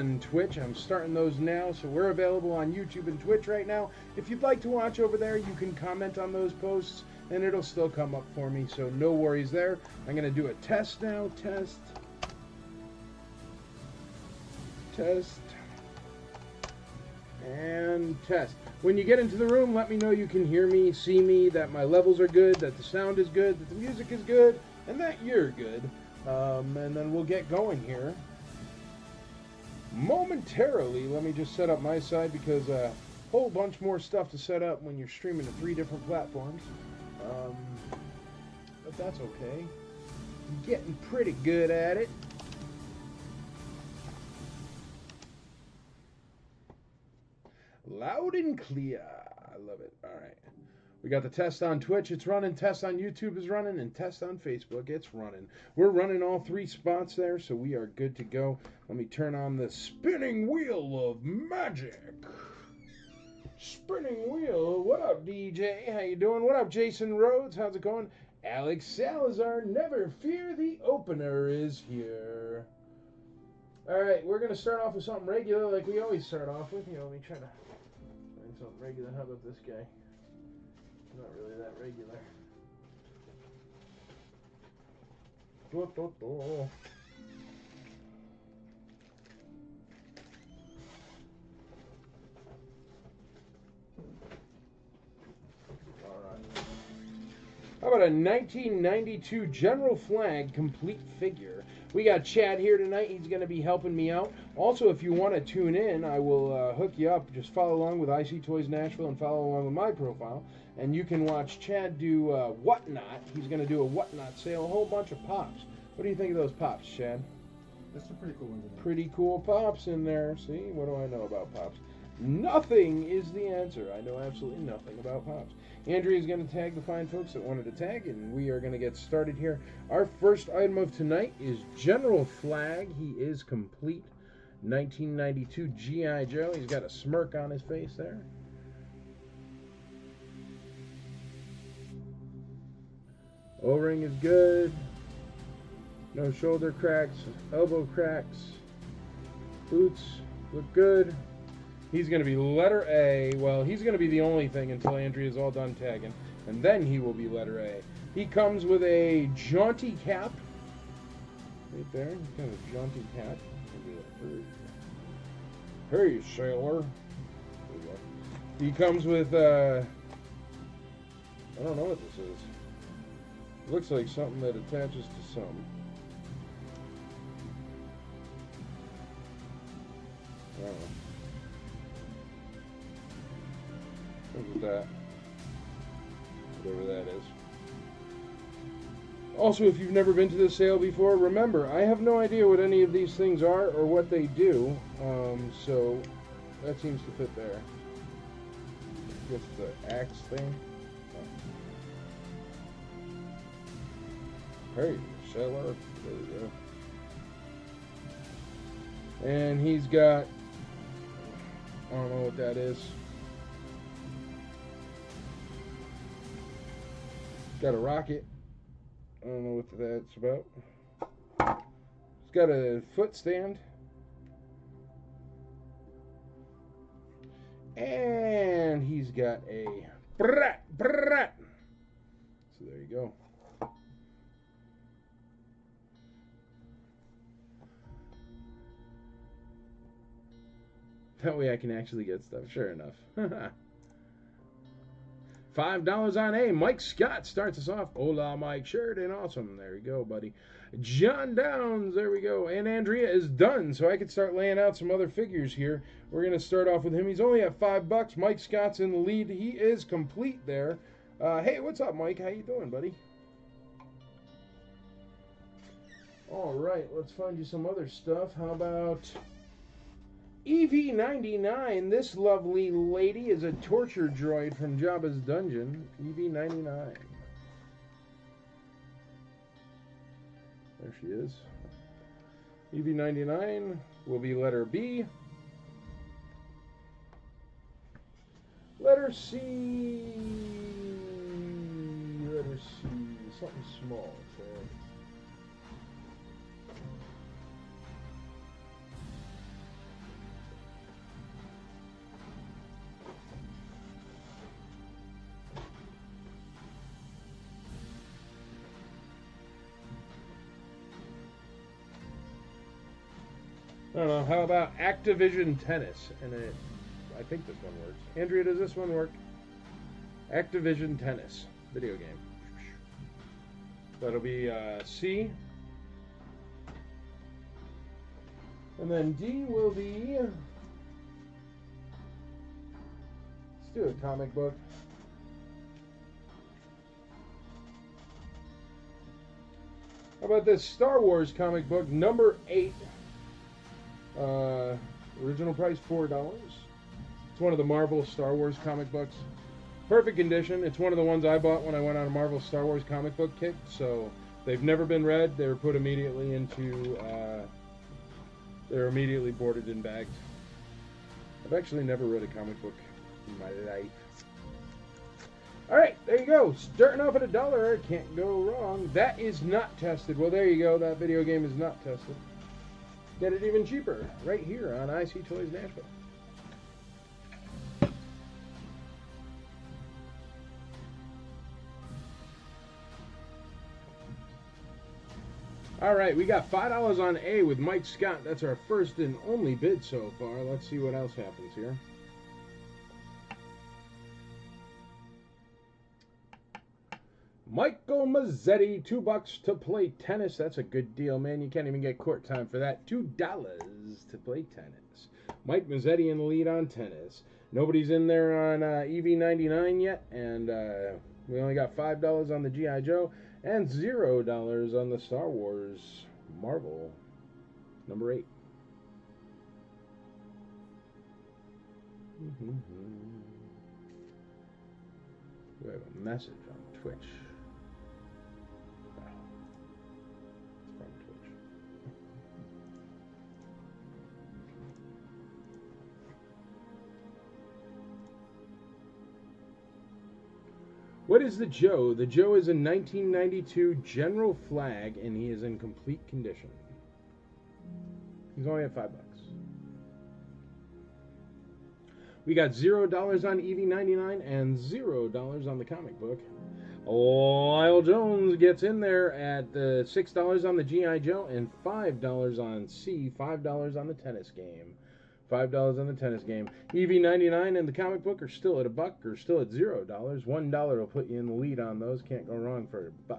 and Twitch. I'm starting those now, so we're available on YouTube and Twitch right now. If you'd like to watch over there, you can comment on those posts, and it'll still come up for me, so no worries there. I'm going to do a test now. Test. And test. When you get into the room, let me know you can hear me, see me, that my levels are good, that the sound is good, that the music is good, and that you're good. And then we'll get going here momentarily. Let me just set up my side because a whole bunch more stuff to set up when you're streaming to 3 different platforms. But that's okay. I'm getting pretty good at it. Loud and clear. I love it. All right. We got the test on Twitch. It's running. Test on YouTube is running. And test on Facebook. It's running. We're running all 3 spots there, so we are good to go. Let me turn on the spinning wheel of magic. Spinning wheel. What up, DJ? How you doing? What up, Jason Rhodes? How's it going? Alex Salazar. Never fear, the opener is here. All right. We're going to start off with something regular like we always start off with. Let me try to... something regular. How about this guy? Not really that regular. Alright. How about a 1992 General Flag complete figure? We got Chad here tonight. He's going to be helping me out. Also, if you want to tune in, I will hook you up. Just follow along with IC Toys Nashville and follow along with my profile. And you can watch Chad do Whatnot. He's going to do a Whatnot sale, a whole bunch of pops. What do you think of those pops, Chad? That's some pretty cool ones. Pretty cool pops in there. See, what do I know about pops? Nothing is the answer. I know absolutely nothing about pops. Andrea is going to tag the fine folks that wanted to tag, and we are going to get started here. Our first item of tonight is General Flag. He is complete. 1992 G.I. Joe. He's got a smirk on his face there. O-ring is good. No shoulder cracks, elbow cracks. Boots look good. He's going to be letter A. Well, he's going to be the only thing until Andrea's all done tagging. And then he will be letter A. He comes with a jaunty cap. Right there. He's got a jaunty cap. Hey, sailor. He comes with, I don't know what this is. Looks like something that attaches to something. I don't know. Look at that. Whatever that is. Also, if you've never been to this sale before, remember, I have no idea what any of these things are or what they do. So that seems to fit there. I guess the axe thing. Hey, sailor. There we go. And he's got, I don't know what that is. Got a rocket. I don't know what that's about. He's got a foot stand. And he's got a brat. So there you go. That way I can actually get stuff. Sure enough. $5 on A. Mike Scott starts us off. Hola, Mike. Sheridan. Awesome. There you go, buddy. John Downs. There we go. And Andrea is done, so I can start laying out some other figures here. We're going to start off with him. He's only at $5. Mike Scott's in the lead. He is complete there. Hey, what's up, Mike? How you doing, buddy? All right, let's find you some other stuff. How about EV99? This lovely lady is a torture droid from Jabba's Dungeon. EV99. There she is. EV99 will be letter B. Letter C. Letter C. Something small. So. I don't know. How about Activision Tennis? And I think this one works. Andrea, does this one work? Activision Tennis video game. That'll be C. And then D will be... Let's do a comic book. How about this Star Wars comic book, number 8. Original price $4. It's one of the Marvel Star Wars comic books. Perfect condition. It's one of the ones I bought when I went on a Marvel Star Wars comic book kick. So they've never been read. They were put immediately into... they're immediately boarded and bagged. I've actually never read a comic book in my life. Alright, there you go. Starting off at $1. Can't go wrong. That is not tested. Well, there you go. That video game is not tested. Get it even cheaper right here on IC Toys Nashville. All right, we got $5 on A with Mike Scott. That's our first and only bid so far. Let's see what else happens here. Michael Mazzetti, $2 to play tennis. That's a good deal, man. You can't even get court time for that. $2 to play tennis. Mike Mazzetti in the lead on tennis. Nobody's in there on EV99 yet, and we only got $5 on the G.I. Joe and $0 on the Star Wars Marvel number 8. We have a message on Twitch. What is the Joe? The Joe is a 1992 General Flag, and he is in complete condition. He's only at $5. We got $0 on EV99 and $0 on the comic book. Lyle Jones gets in there at $6 on the G.I. Joe and $5 on C, $5 on the tennis game. $5 on the tennis game. EV99 and the comic book are still at $1 or still at $0. $1 will put you in the lead on those. Can't go wrong for $1.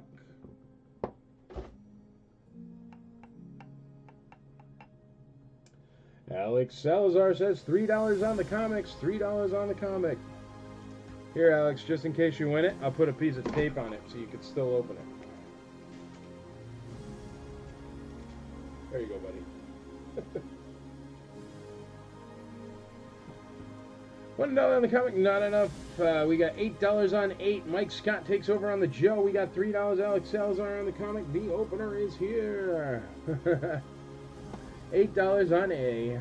Alex Salazar says $3 on the comics. $3 on the comic. Here, Alex, just in case you win it, I'll put a piece of tape on it so you can still open it. There you go, buddy. $1 on the comic, not enough. We got $8 on 8. Mike Scott takes over on the Joe. We got $3 Alex Salazar on the comic. The opener is here. $8 on A.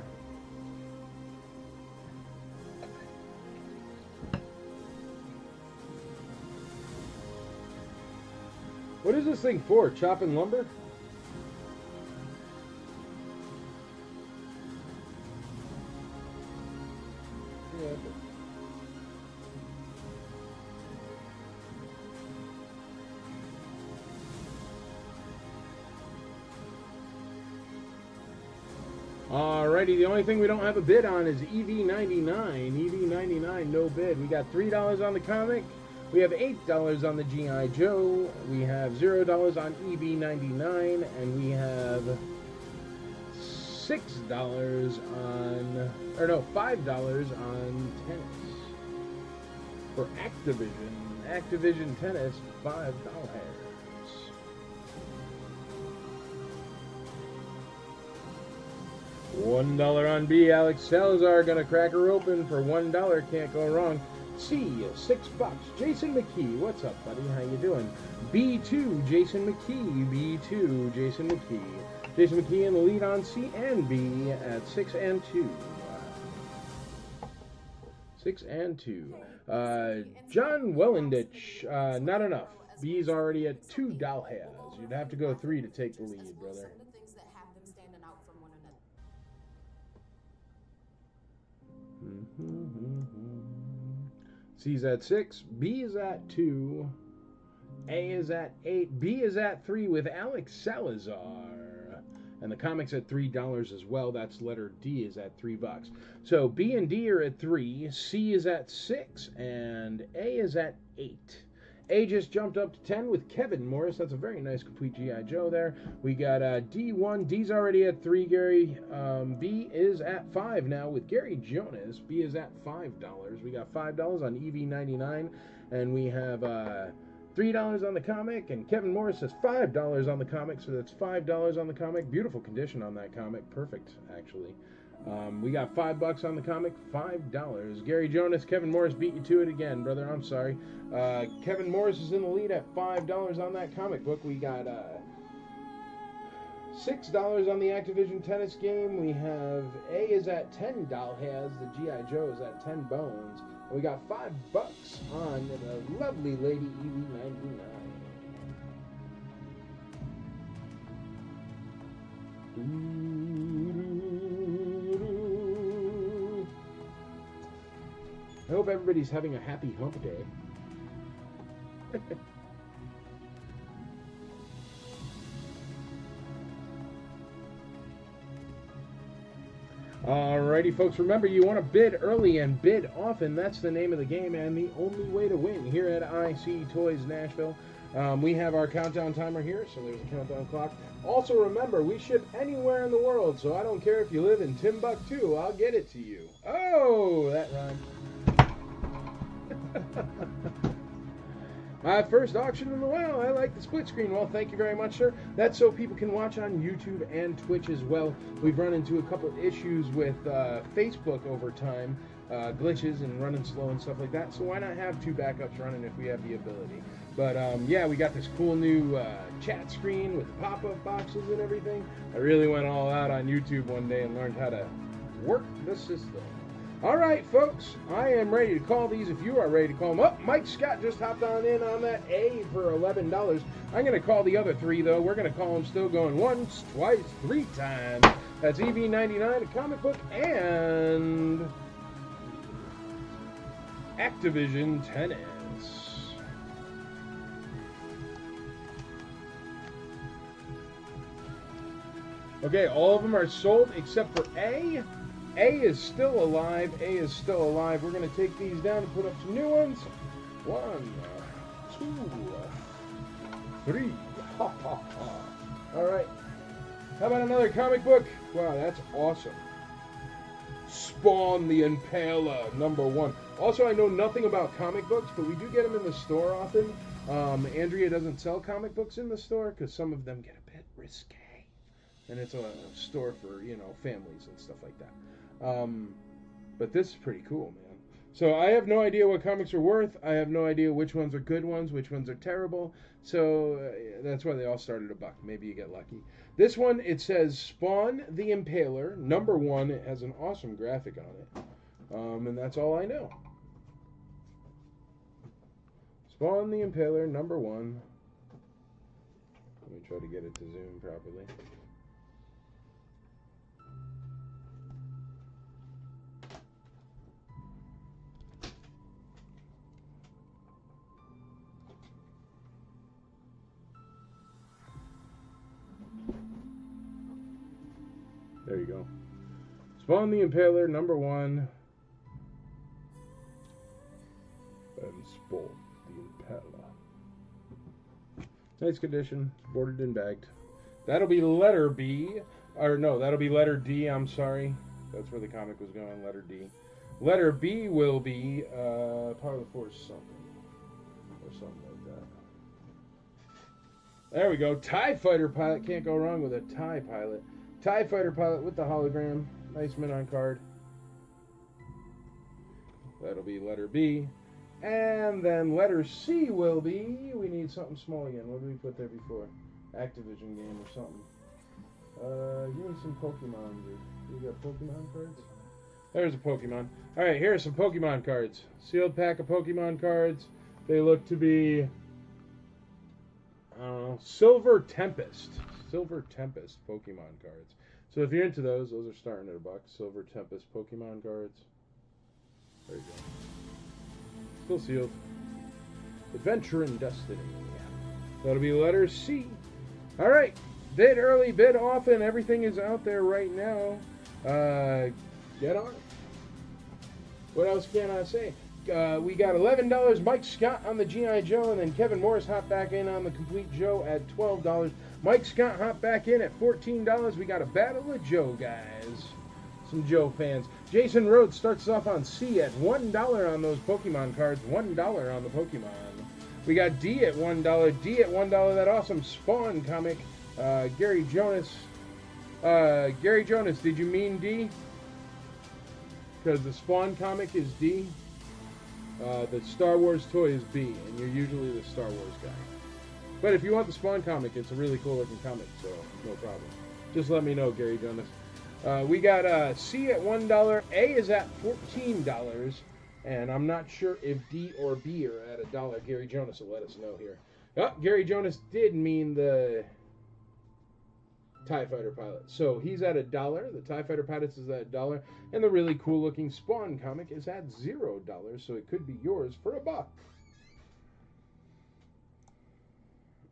What is this thing for? Chopping lumber? Alrighty, the only thing we don't have a bid on is EV99. EV99, no bid. We got $3 on the comic. We have $8 on the G.I. Joe. We have $0 on EV99. And we have $6 on, or no, $5 on tennis. For Activision Tennis, $5. $1 on B. Alex Salazar gonna crack her open for $1. Can't go wrong. C, $6. Jason McKee, what's up, buddy? How you doing? B2, Jason McKee. B2, Jason McKee. Jason McKee in the lead on C and B at 6 and 2. 6 and 2. John Wellenditch, not enough. B's already at $2. You'd have to go 3 to take the lead, brother. C's at 6, B is at 2, A is at 8, B is at 3 with Alex Salazar. And the comic's at $3 as well. That's letter D is at $3. So B and D are at 3, C is at 6, and A is at 8. A just jumped up to 10 with Kevin Morris. That's a very nice complete G.I. Joe there. We got D1. D's already at 3, Gary. B is at 5 now with Gary Jonas. B is at $5. We got $5 on EV99. And we have $3 on the comic. And Kevin Morris says $5 on the comic. So that's $5 on the comic. Beautiful condition on that comic. Perfect, actually. We got $5 on the comic, $5. Gary Jonas, Kevin Morris beat you to it again, brother. I'm sorry. Kevin Morris is in the lead at $5 on that comic book. We got $6 on the Activision tennis game. We have A is at 10 doll has. The G.I. Joe is at 10 bones. And we got $5 on the lovely lady EV99. I hope everybody's having a happy hump day. Alrighty, folks, remember you want to bid early and bid often. That's the name of the game and the only way to win here at IC Toys Nashville. We have our countdown timer here, so there's a countdown clock. Also, remember, we ship anywhere in the world, so I don't care if you live in Timbuktu, I'll get it to you. Oh, that rhymed. My first auction in the well. I like the split screen. Well, thank you very much, sir. That's so people can watch on YouTube and Twitch as well. We've run into a couple of issues with Facebook over time, glitches and running slow and stuff like that. So why not have 2 backups running if we have the ability? But yeah, we got this cool new chat screen with pop-up boxes and everything. I really went all out on YouTube one day and learned how to work the system. All right, folks, I am ready to call these if you are ready to call them up. Mike Scott just hopped on in on that A for $11. I'm going to call the other 3, though. We're going to call them still going once, twice, 3 times. That's EV99, a comic book, and Activision Tennis. Okay, all of them are sold except for A. A is still alive. A is still alive. We're going to take these down and put up some new ones. 1, 2, 3. Ha, ha, ha. All right. How about another comic book? Wow, that's awesome. Spawn the Impaler, #1. Also, I know nothing about comic books, but we do get them in the store often. Andrea doesn't sell comic books in the store because some of them get a bit risque. And it's a store for, you know, families and stuff like that. But this is pretty cool, man. So I have no idea what comics are worth. I have no idea which ones are good ones, which ones are terrible. So that's why they all started $1. Maybe you get lucky. This one, it says Spawn the Impaler, #1. It has an awesome graphic on it. And that's all I know. Spawn the Impaler, #1. Let me try to get it to zoom properly. There you go. Spawn the Impaler, #1. And Spawn the Impaler. Nice condition, boarded and bagged. That'll be letter B. Or no, that'll be letter D, I'm sorry. That's where the comic was going, letter D. Letter B will be Power of the Force something. Or something like that. There we go. TIE Fighter Pilot. Can't go wrong with a TIE Pilot. TIE Fighter Pilot with the hologram. Nice mint on card. That'll be letter B. And then letter C will be... We need something small again. What did we put there before? Activision game or something. Give me some Pokemon, dude. You got Pokemon cards? There's a Pokemon. Alright, here are some Pokemon cards. Sealed pack of Pokemon cards. They look to be... I don't know. Silver Tempest. Silver Tempest Pokemon cards. So if you're into those are starting at $1. Silver Tempest Pokemon cards. There you go. Still sealed. Adventure and Destiny. That'll be letter C. Alright. Bid early, bid often. Everything is out there right now. Get on it. What else can I say? We got $11. Mike Scott on the G.I. Joe, and then Kevin Morris hopped back in on the Complete Joe at $12. Mike Scott hopped back in at $14. We got a Battle of Joe, guys. Some Joe fans. Jason Rhodes starts off on C at $1 on those Pokemon cards. $1 on the Pokemon. We got D at $1. D at $1. That awesome Spawn comic. Gary Jonas. Gary Jonas, did you mean D? Because the Spawn comic is D. The Star Wars toy is B, and you're usually the Star Wars guy. But if you want the Spawn comic, it's a really cool looking comic, so no problem. Just let me know, Gary Jonas. We got C at $1. A is at $14. And I'm not sure if D or B are at $1. Gary Jonas will let us know here. Oh, Gary Jonas did mean the TIE Fighter Pilot. So he's at $1. The TIE Fighter Pilots is at $1. And the really cool looking Spawn comic is at $0. So it could be yours for $1.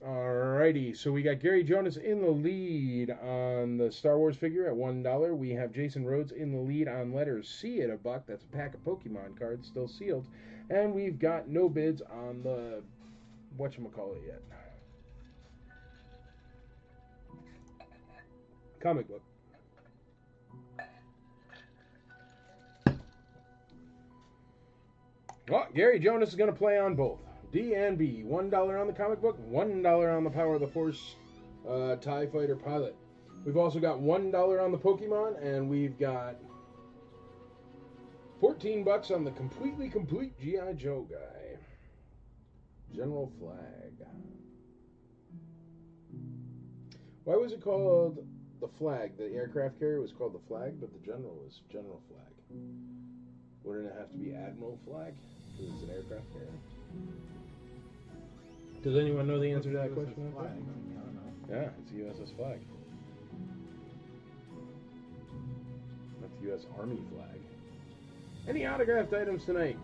Alrighty, so we got Gary Jonas in the lead on the Star Wars figure at $1. We have Jason Rhodes in the lead on letter C at $1. That's a pack of Pokemon cards, still sealed. And we've got no bids on the whatchamacallit yet. Comic book. Oh, Gary Jonas is going to play on both. D and B. $1 on the comic book, $1 on the Power of the Force TIE Fighter Pilot. We've also got $1 on the Pokemon, and we've got $14 on the completely complete G.I. Joe guy. General Flag. Why was it called the Flag? The aircraft carrier was called the Flag, but the General was General Flag. Wouldn't it have to be Admiral Flag? Because it's an aircraft carrier. Does anyone know the answer to that question? Flag. I don't know. Yeah, it's a USS Flag. That's the U.S. Army flag. Any autographed items tonight?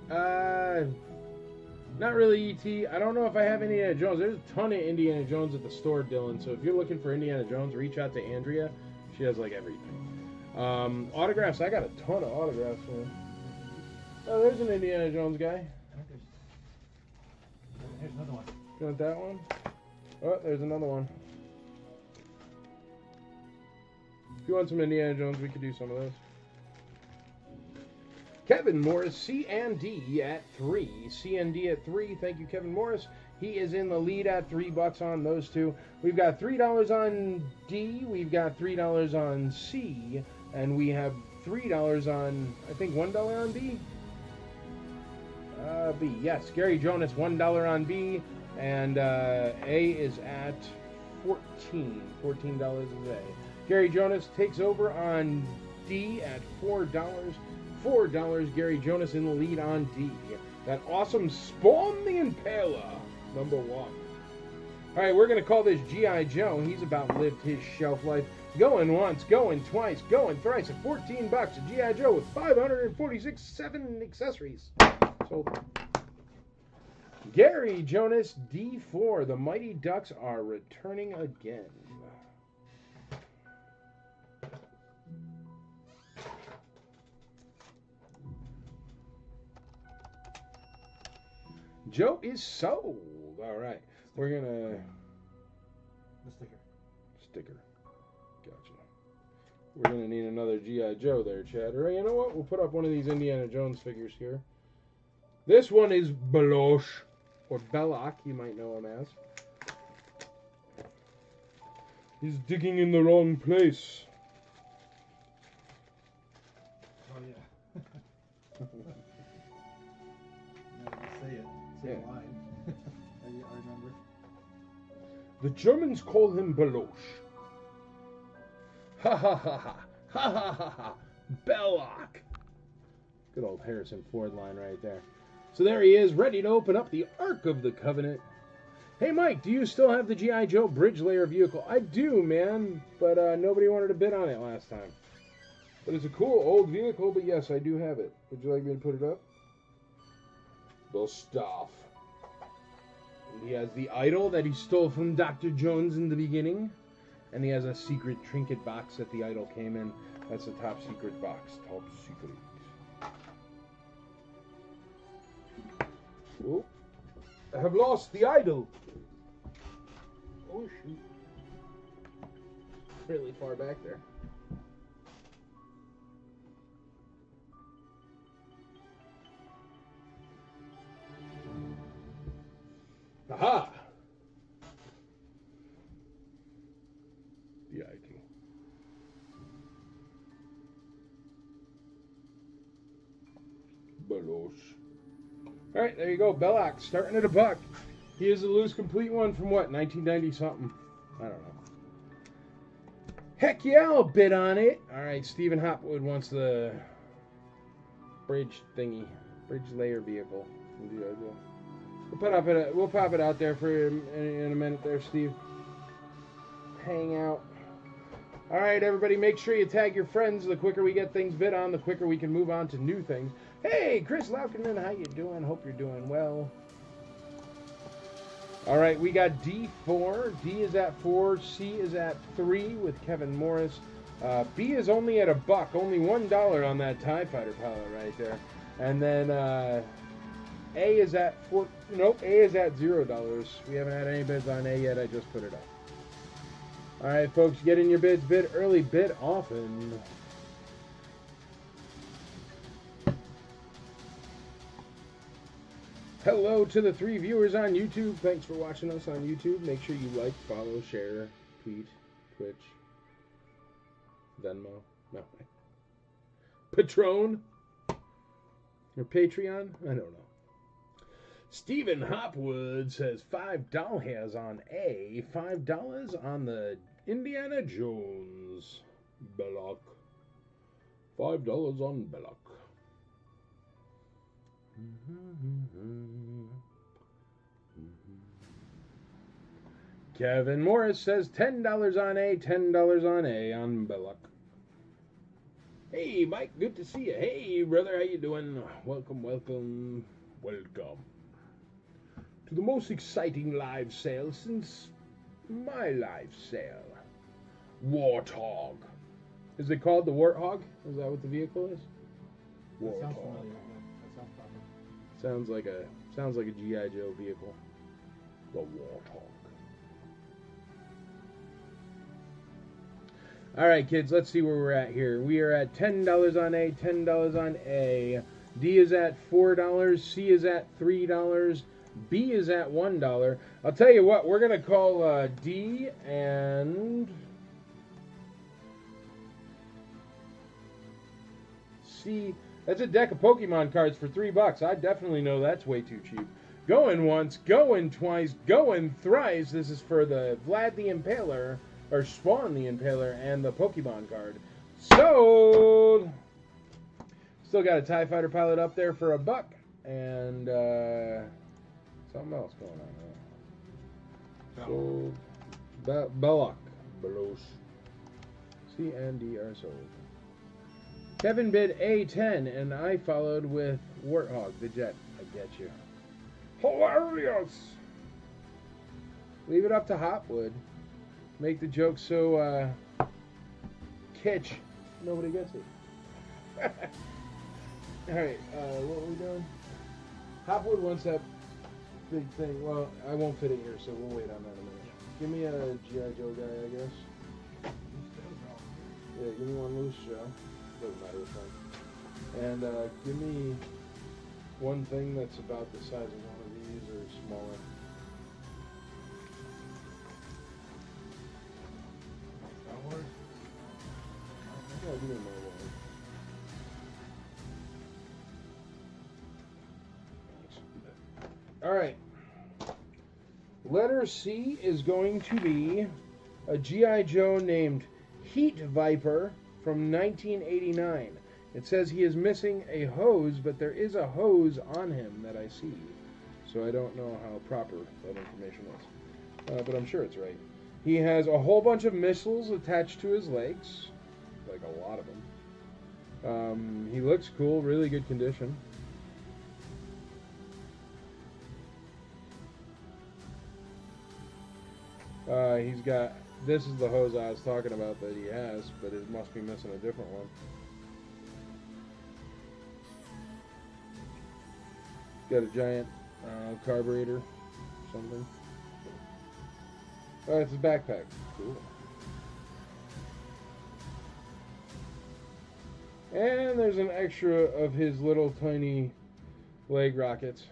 Not really ET. I don't know if I have Indiana Jones. There's a ton of Indiana Jones at the store, Dylan. So if you're looking for Indiana Jones, reach out to Andrea. She has like everything. Autographs. I got a ton of autographs, man. Oh, there's an Indiana Jones guy. Here's another one. You want that one? Oh, there's another one. If you want some Indiana Jones, we could do some of those. Kevin Morris, C and D at 3. C and D at 3. Thank you, Kevin Morris. He is in the lead at $3 on those two. We've got $3 on D. We've got $3 on C. And we have $3 on, I think, $1 on B. B. Yes, Gary Jonas, $1 on B. And A is at $14 is A. Gary Jonas takes over on D at $4. $4. Gary Jonas in the lead on D. That awesome Spawn the Impaler, #1. All right, we're going to call this G.I. Joe. He's about lived his shelf life. Going once, going twice, going thrice at $14. A G.I. Joe with 546 accessories. Sold. Gary Jonas, D4. The Mighty Ducks are returning again. Joe is sold. All right. We're going to... The sticker. Sticker. Gotcha. We're going to need another G.I. Joe there, Chad. Or you know what? We'll put up one of these Indiana Jones figures here. This one is Belosh. Or Belloc, you might know him as. He's digging in the wrong place. Oh, yeah. Say it. Say it line. I remember. The Germans call him Belosh. Ha ha ha ha. Ha ha ha ha. Belloc. Good old Harrison Ford line right there. So there he is, ready to open up the Ark of the Covenant. Hey, Mike, do you still have the G.I. Joe bridge layer vehicle? I do, man, but nobody wanted to bid on it last time. But it's a cool old vehicle, but yes, I do have it. Would you like me to put it up? The stuff. And he has the idol that he stole from Dr. Jones in the beginning. And he has a secret trinket box that the idol came in. That's the top secret box. Top secret. Oh, I have lost the idol. Oh, shoot. Really far back there. Aha! The idol. Belosh. Alright, there you go. Belloc starting at a buck. He is a loose complete one from what? 1990 something? I don't know. Heck yeah, I'll bid on it. Alright, Stephen Hopwood wants the bridge thingy. Bridge layer vehicle. We'll pop it out there for in a minute there, Steve. Hang out. Alright, everybody, make sure you tag your friends. The quicker we get things bid on, the quicker we can move on to new things. Hey, Chris Laukenman, how you doing? Hope you're doing well. Alright, we got D4. D is at 4. C is at 3 with Kevin Morris. B is only at a buck. Only $1 on that TIE Fighter pilot right there. And then A is at 4. Nope, A is at $0. We haven't had any bids on A yet. I just put it up. Alright, folks, get in your bids. Bid early, bid often. Hello to the 3 viewers on YouTube. Thanks for watching us on YouTube. Make sure you like, follow, share, tweet, Twitch, Venmo, no, Patron, or Patreon. I don't know. Stephen Hopwood says $5 on A, $5 on the Indiana Jones Belloc. $5 on Belloc. Kevin Morris says $10 on A, $10 on A on Belloc. Hey, Mike, good to see you. Hey, brother, how you doing? Welcome, welcome, welcome to the most exciting live sale since my live sale. Warthog. Is it called the Warthog? Is that what the vehicle is? That sounds Warthog. familiar. That sounds proper. Sounds like a G.I. Joe vehicle. The Warthog. All right, kids, let's see where we're at here. We are at $10 on A, $10 on A. D is at $4. C is at $3. B is at $1. I'll tell you what, we're going to call D and C. That's a deck of Pokemon cards for $3. I definitely know that's way too cheap. Going once, going twice, going thrice. This is for the Vlad the Impaler, or Spawn the Impaler, and the Pokemon card. Sold! Still got a TIE Fighter pilot up there for $1. And something else going on there. Sold. Belloc. Belosh. C and D are sold. Kevin bid A10, and I followed with Warthog, the jet. I get you. Hilarious! Leave it up to Hopwood. Make the joke so kitsch. Nobody gets it. Alright, what are we doing? Hopwood wants that big thing. Well, I won't fit it here, so we'll wait on that a minute. Give me a G.I. Joe guy, I guess. Yeah, give me one loose Joe. Doesn't matter which one. And give me one thing that's about the size of one of these or smaller. Star Wars? Yeah, give me more one. Alright. Letter C is going to be a G.I. Joe named Heat Viper from 1989. It says he is missing a hose, but there is a hose on him that I see. So I don't know how proper that information is. But I'm sure it's right. He has a whole bunch of missiles attached to his legs. Like a lot of them. He looks cool, really good condition. He's got This is the hose I was talking about that he has, but it must be missing a different one. Got a giant carburetor, something. Oh, it's a backpack. Cool. And there's an extra of his little tiny leg rockets.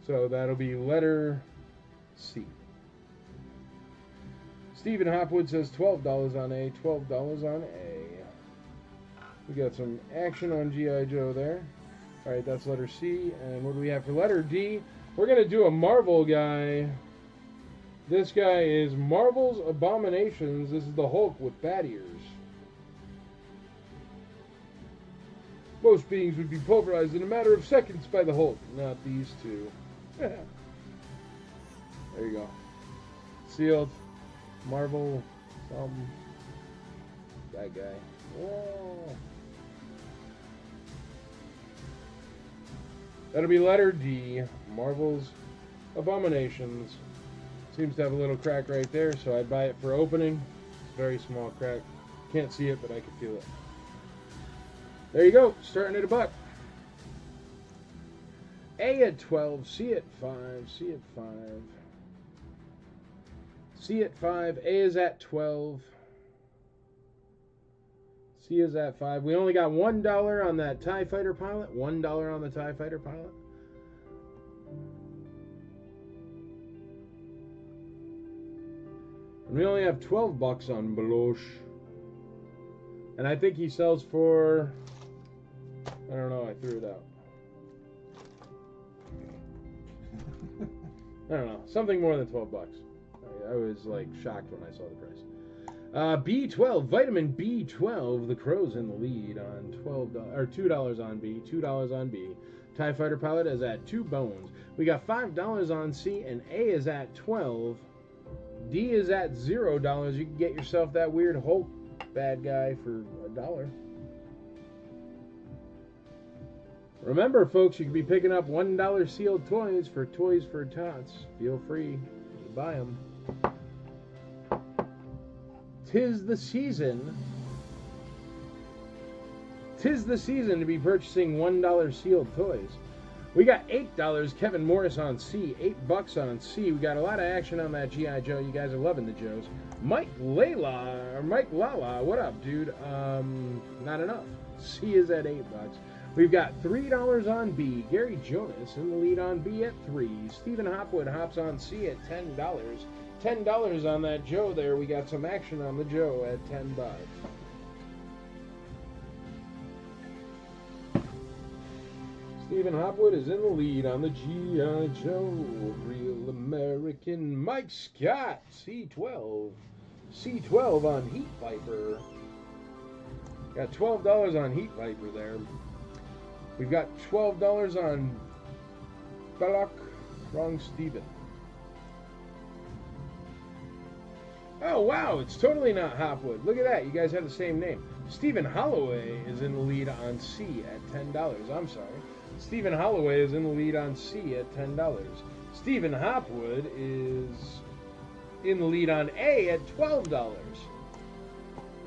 So that'll be letter C. Stephen Hopwood says $12 on A, $12 on A. We got some action on G.I. Joe there. Alright, that's letter C. And what do we have for letter D? We're going to do a Marvel guy. This guy is Marvel's Abominations. This is the Hulk with bat ears. Most beings would be pulverized in a matter of seconds by the Hulk. Not these two. There you go. Sealed. Marvel. That guy. Whoa. That'll be letter D. Marvel's Abominations. Seems to have a little crack right there, so I'd buy it for opening. It's a very small crack. Can't see it, but I can feel it. There you go. Starting at $1. A at 12, C at 5, C at 5. C at 5, A is at 12. C is at 5. We only got $1 on that TIE Fighter pilot. $1 on the TIE Fighter pilot. And we only have $12 on Belosh. And I think he sells for... I don't know, I threw it out. I don't know, something more than $12. I was like shocked when I saw the price. B12, vitamin B12. The Crow's in the lead on $12 or $2 on B, $2 on B. TIE Fighter pilot is at 2 bones. We got $5 on C, and A is at 12. D is at $0. You can get yourself that weird Hulk bad guy for $1. Remember, folks, you can be picking up $1 sealed toys for Tots. Feel free to buy them. 'Tis the season. 'Tis the season to be purchasing $1 sealed toys. We got $8 Kevin Morris on C, $8 on C. We got a lot of action on that G.I. Joe. You guys are loving the Joes. Mike Lala, what up, dude? Not enough. C is at $8. We've got $3 on B. Gary Jonas in the lead on B at 3. Stephen Hopwood hops on C at $10. $10 on that Joe there. We got some action on the Joe at $10. Stephen Hopwood is in the lead on the G.I. Joe. Real American Mike Scott, C12. C12 on Heat Viper. Got $12 on Heat Viper there. We've got $12 on Belloc. Wrong Steven. Oh, wow, it's totally not Hopwood. Look at that. You guys have the same name. Stephen Holloway is in the lead on C at $10. I'm sorry. Stephen Holloway is in the lead on C at $10. Stephen Hopwood is in the lead on A at $12.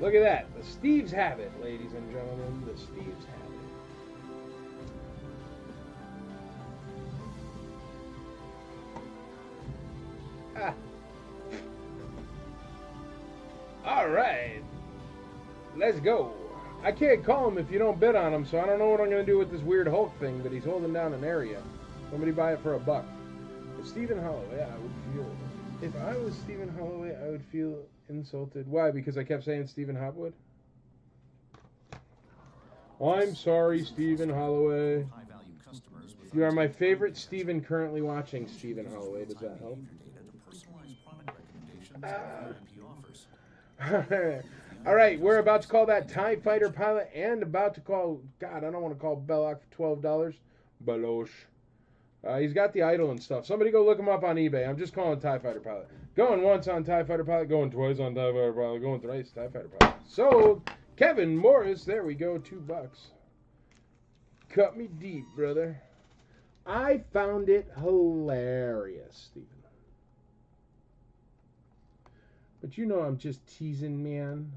Look at that. The Steves have it, ladies and gentlemen. The Steves have it. Ah. All right. Let's go. I can't call him if you don't bid on him, so I don't know what I'm going to do with this weird Hulk thing, but he's holding down an area. Somebody buy it for $1. If Stephen Holloway, I would feel... If I was Stephen Holloway, I would feel insulted. Why? Because I kept saying Stephen Hopwood? Well, I'm sorry, Stephen Holloway. You are my favorite Stephen currently watching, Stephen Holloway. Does that help? All right, we're about to call that TIE Fighter pilot and about to call... God, I don't want to call Belloc for $12. Balosh. He's got the idol and stuff. Somebody go look him up on eBay. I'm just calling TIE Fighter pilot. Going once on TIE Fighter pilot, going twice on TIE Fighter pilot, going thrice TIE Fighter pilot. Sold. Kevin Morris, there we go, $2. Cut me deep, brother. I found it hilarious, Stephen. But you know I'm just teasing, man.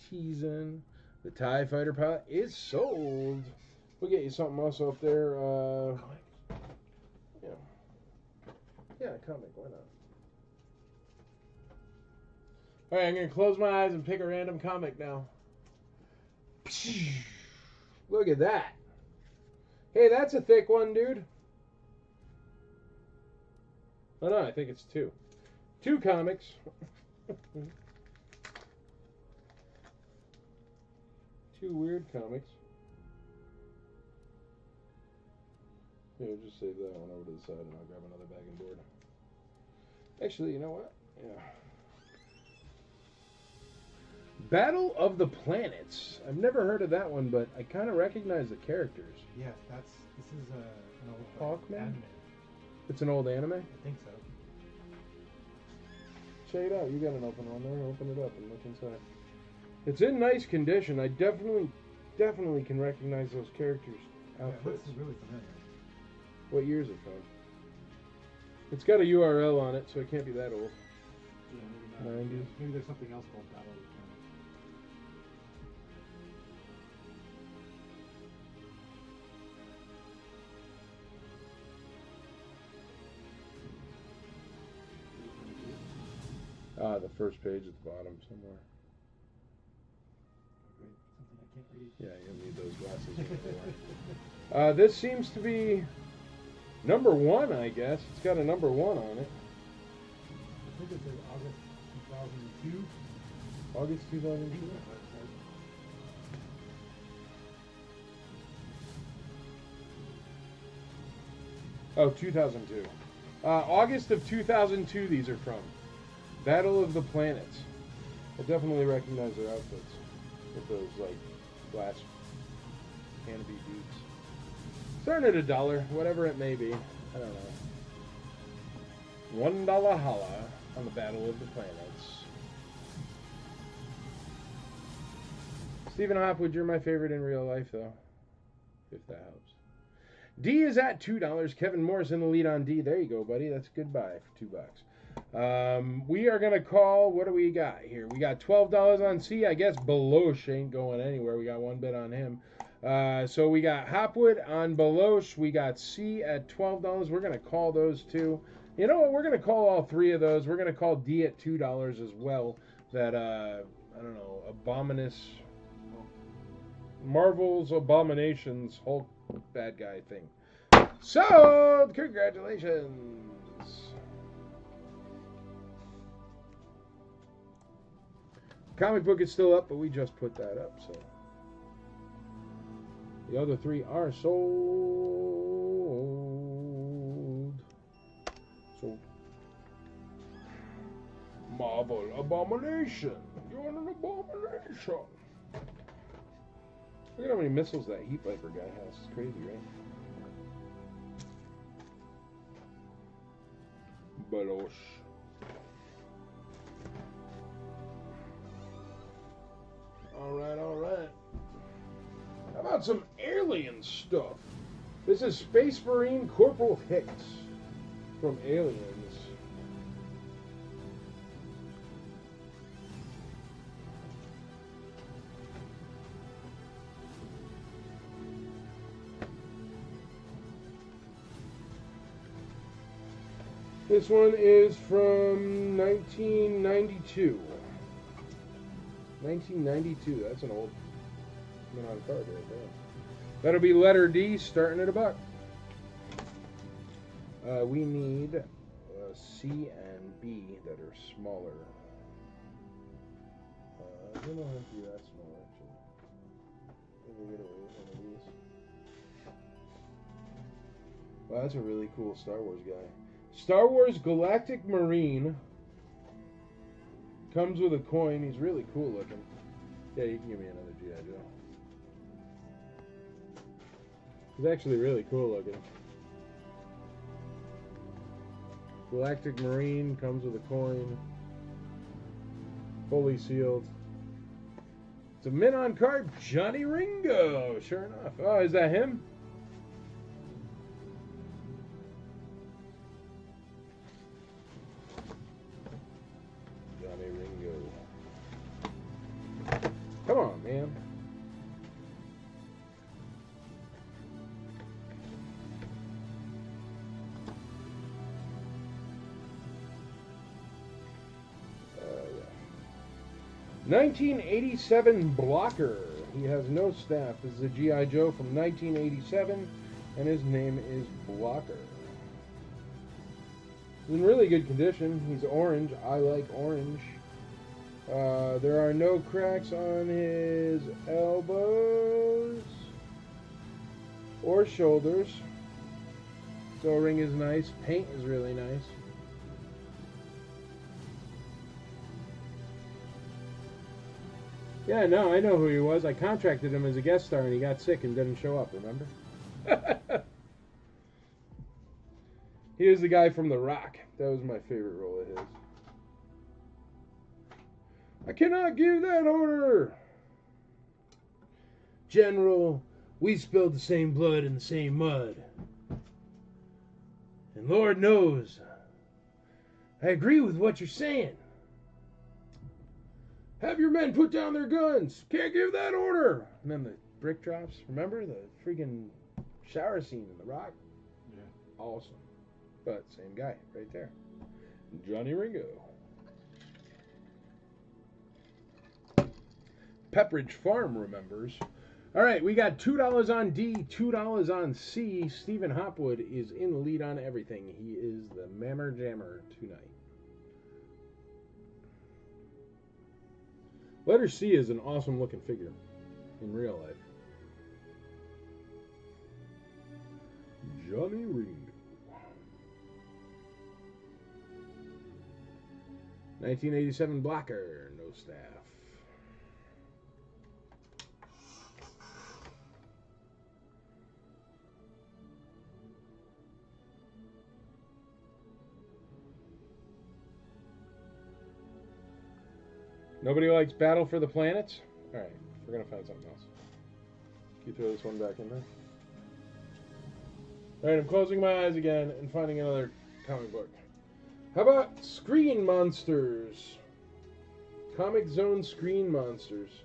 Teasing. The TIE Fighter pilot is sold. We'll get you something else up there. Yeah. Yeah, comic. Why not? Alright, I'm going to close my eyes and pick a random comic now. Look at that. Hey, that's a thick one, dude. Oh no, I think it's two. Two comics. Two weird comics. Here, just save that one over to the side and I'll grab another bag and board. Actually, you know what? Yeah. Battle of the Planets. I've never heard of that one, but I kind of recognize the characters. Yeah, this is an old Hawkman? anime. It's an old anime? I think so. Check it out. You got an open one there. Open it up and look inside. It's in nice condition. I definitely can recognize those characters' outfits. Yeah, it looks really familiar. What year is it from? It's got a URL on it, so it can't be that old. Yeah, maybe not. 90s. Maybe there's something else called Battle of the Planet. The first page at the bottom somewhere. Great. Something I can't read. Yeah, you'll need those glasses. This seems to be number one, I guess. It's got a number one on it. I think it says August 2002. August 2002. Oh, 2002. August of 2002 these are from. Battle of the Planets. I definitely recognize their outfits. With those, like, glass canopy boots. Starting at $1, whatever it may be. I don't know. $1 holla on the Battle of the Planets. Stephen Hopwood, you're my favorite in real life, though. If that helps. D is at $2. Kevin Morris in the lead on D. There you go, buddy. That's a good buy for $2. We are going to call, what do we got here? We got $12 on C. I guess Belosh ain't going anywhere. We got one bid on him. So we got Hopwood on Belosh. We got C at $12. We're going to call those two. You know what? We're going to call all three of those. We're going to call D at $2 as well. That, I don't know, Marvel's Abominations Hulk bad guy thing. So, congratulations. Comic book is still up, but we just put that up, so the other three are sold. So, Marvel Abomination. You're an abomination. Look at how many missiles that Heat Viper guy has. It's crazy, right? Belosh. Alright. How about some alien stuff? This is Space Marine Corporal Hicks from Aliens. This one is from 1992. 1992. That's an old on card right there. That'll be letter D, starting at $1. We need C and B that are smaller. They don't have to be that small, actually. Let me get away with one of these. Wow, that's a really cool Star Wars guy. Star Wars Galactic Marine. Comes with a coin. He's really cool looking. Yeah, you can give me another G.I. Joe. He's actually really cool looking. Galactic Marine comes with a coin. Fully sealed. It's a mint on card. Johnny Ringo. Sure enough. Oh, is that him? Come on, man. Yeah. 1987 Blocker. He has no staff. This is a G.I. Joe from 1987, and his name is Blocker. He's in really good condition. He's orange. I like orange. There are no cracks on his elbows or shoulders. His O-ring is nice. Paint is really nice. Yeah, no, I know who he was. I contracted him as a guest star and he got sick and didn't show up, remember? He was the guy from The Rock. That was my favorite role of his. I cannot give that order! General, we spilled the same blood in the same mud. And Lord knows, I agree with what you're saying. Have your men put down their guns. Can't give that order. And then the brick drops. Remember the freaking shower scene in The Rock? Yeah. Awesome. But same guy right there. Johnny Ringo. Pepperidge Farm remembers. All right, we got $2 on D, $2 on C. Stephen Hopwood is in the lead on everything. He is the Mammer Jammer tonight. Letter C is an awesome looking figure in real life. Johnny Ringo. 1987 Blocker, no staff. Nobody likes Battle for the Planets? Alright, we're going to find something else. Can you throw this one back in there? Alright, I'm closing my eyes again and finding another comic book. How about Screen Monsters? Comic Zone Screen Monsters.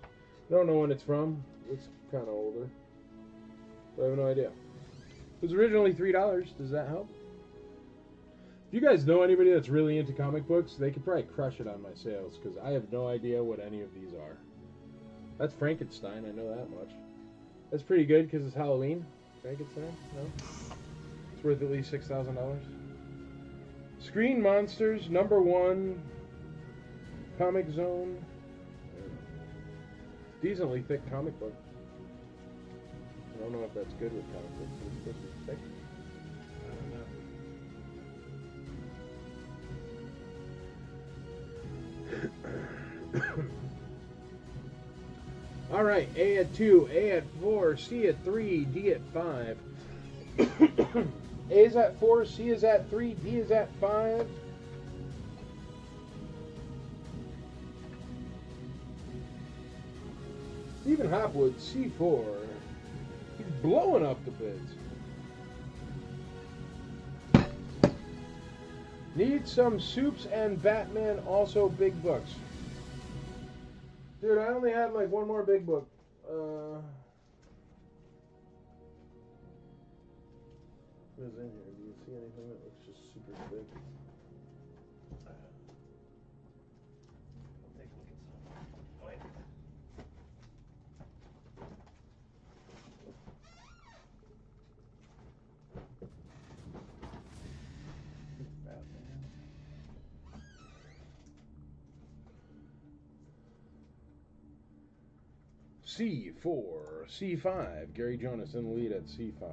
I don't know when it's from. It's kind of older. But I have no idea. It was originally $3. Does that help? If you guys know anybody that's really into comic books, they could probably crush it on my sales, because I have no idea what any of these are. That's Frankenstein, I know that much. That's pretty good because it's Halloween. Frankenstein? No? It's worth at least $6,000. Screen Monsters, #1. Comic Zone. Decently thick comic book. I don't know if that's good with comic books. It's supposed to be thick. I don't know. All right, A at 2, A at 4, C at 3, D at 5. A is at 4, C is at 3, D is at 5. Stephen Hopwood, C4. He's blowing up the bids. Need some soups and Batman, also big books. Dude, I only had like one more big book. What is in here? Do you see anything that looks just super big? I'll take a look at some. Wait. Batman. C4, C5. Gary Jonas in the lead at C5.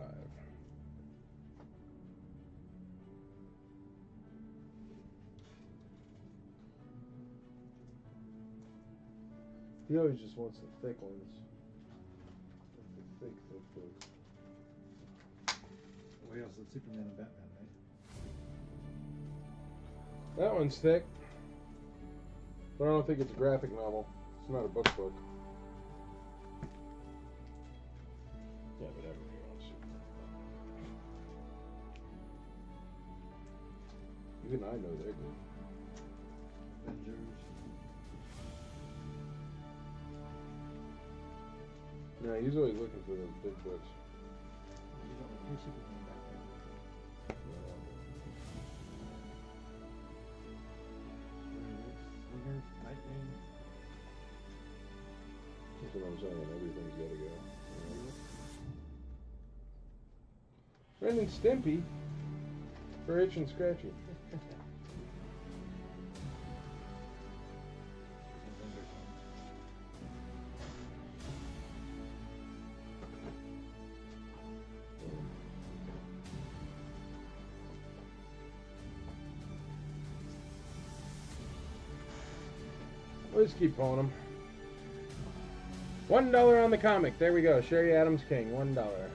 He always just wants the thick ones. The thick books. What else? It's Superman and Batman, right? That one's thick. But I don't think it's a graphic novel. It's not a book. Yeah, but everybody wants Superman. Even I know they're good. Avengers. No, he's always looking for those big books. Here's Superman back there. Swingers, Nightwing. That's what I'm saying. Everything's got to go. Ren and Stimpy for Itch and Scratchy. We'll just keep pulling them. $1 on the comic. There we go. Sherry Adams King. $1.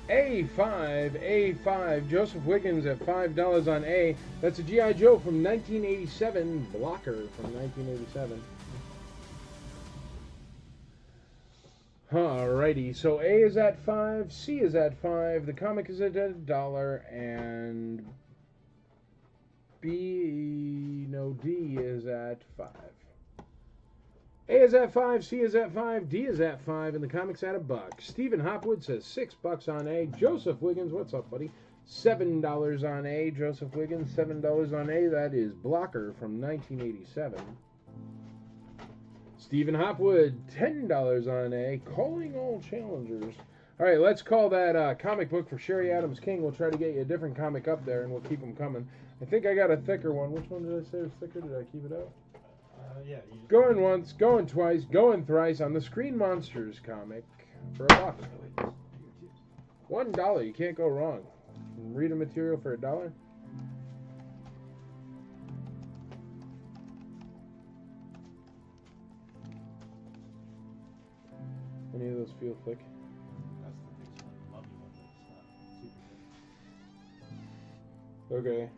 A5. Joseph Wiggins at $5 on A. That's a G.I. Joe from 1987. Blocker from 1987. Alrighty. So A is at 5. C is at 5. The comic is at $1. And D is at 5. A is at 5, C is at 5, D is at 5, and the comic's at $1. Stephen Hopwood says $6 on A. Joseph Wiggins, what's up, buddy? $7 on A. Joseph Wiggins, $7 on A. That is Blocker from 1987. Stephen Hopwood, $10 on A. Calling all challengers. All right, let's call that comic book for Sherry Adams King. We'll try to get you a different comic up there, and we'll keep them coming. I think I got a thicker one. Which one did I say was thicker? Did I keep it out? Yeah. Going once, going twice, going thrice on the Screen Monsters comic for $1. $1. You can't go wrong. Reading material for $1. Any of those feel thick? That's the big one, the mummy one. That's super good. Okay.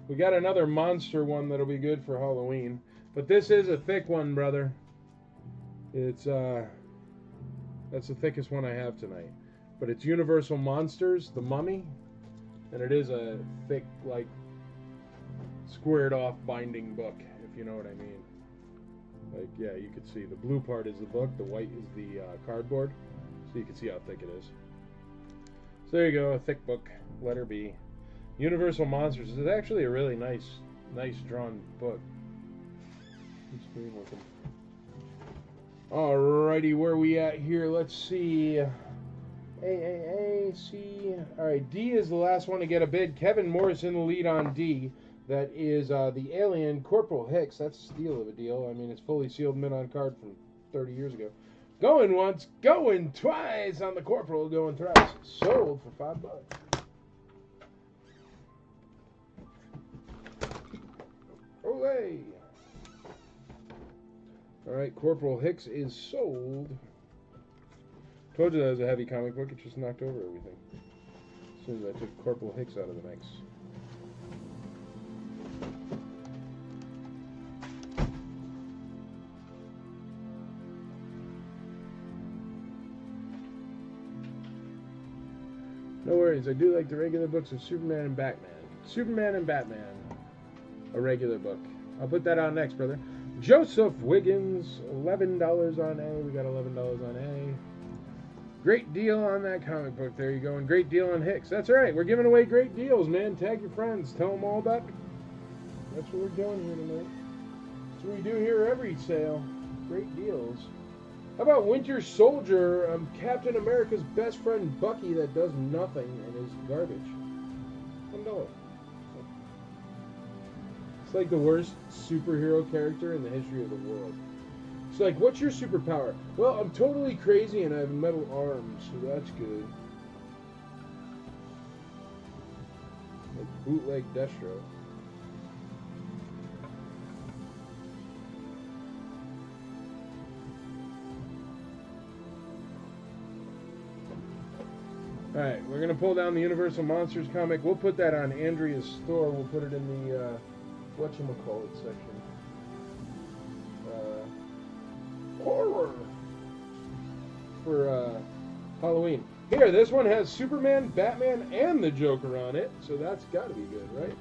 We got another monster one that'll be good for Halloween. But this is a thick one, brother. It's, that's the thickest one I have tonight. But it's Universal Monsters, The Mummy. And it is a thick, like, squared off binding book, if you know what I mean. Like, yeah, you could see. The blue part is the book, the white is the cardboard. So you can see how thick it is. So there you go, a thick book, letter B. Universal Monsters is actually a really nice drawn book. Alrighty, where are we at here? Let's see. A, C. Alright, D is the last one to get a bid. Kevin Morris in the lead on D. That is the Alien Corporal Hicks. That's a steal of a deal. I mean, it's fully sealed mint on card from 30 years ago. Going once, going twice on the Corporal, going thrice. Sold for $5. Olay! Alright, Corporal Hicks is sold. Told you that was a heavy comic book, it just knocked over everything. As soon as I took Corporal Hicks out of the mix. No worries, I do like the regular books of Superman and Batman. Superman and Batman. A regular book. I'll put that on next, brother. Joseph Wiggins, $11 on A. We got $11 on A. Great deal on that comic book. There you go. And great deal on Hicks. That's all right. We're giving away great deals, man. Tag your friends. Tell them all about it. That's what we're doing here tonight. That's what we do here every sale. Great deals. How about Winter Soldier, Captain America's best friend Bucky that does nothing and is garbage? $1. It's like the worst superhero character in the history of the world. It's like, what's your superpower? Well, I'm totally crazy and I have metal arms, so that's good. Like bootleg Destro. Alright, we're going to pull down the Universal Monsters comic. We'll put that on Andrea's store. We'll put it in the, whatchamacallit section. Horror! For, Halloween. Here, this one has Superman, Batman, and the Joker on it. So that's got to be good, right?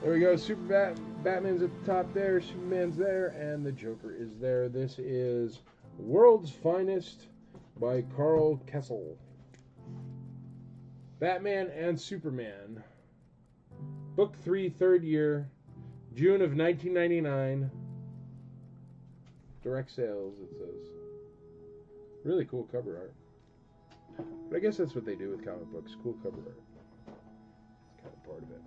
There we go. Batman's at the top there. Superman's there. And the Joker is there. This is World's Finest by Carl Kessel. Batman and Superman. Book 3, third year. June of 1999. Direct sales, it says. Really cool cover art. But I guess that's what they do with comic books. Cool cover art. It's kind of part of it.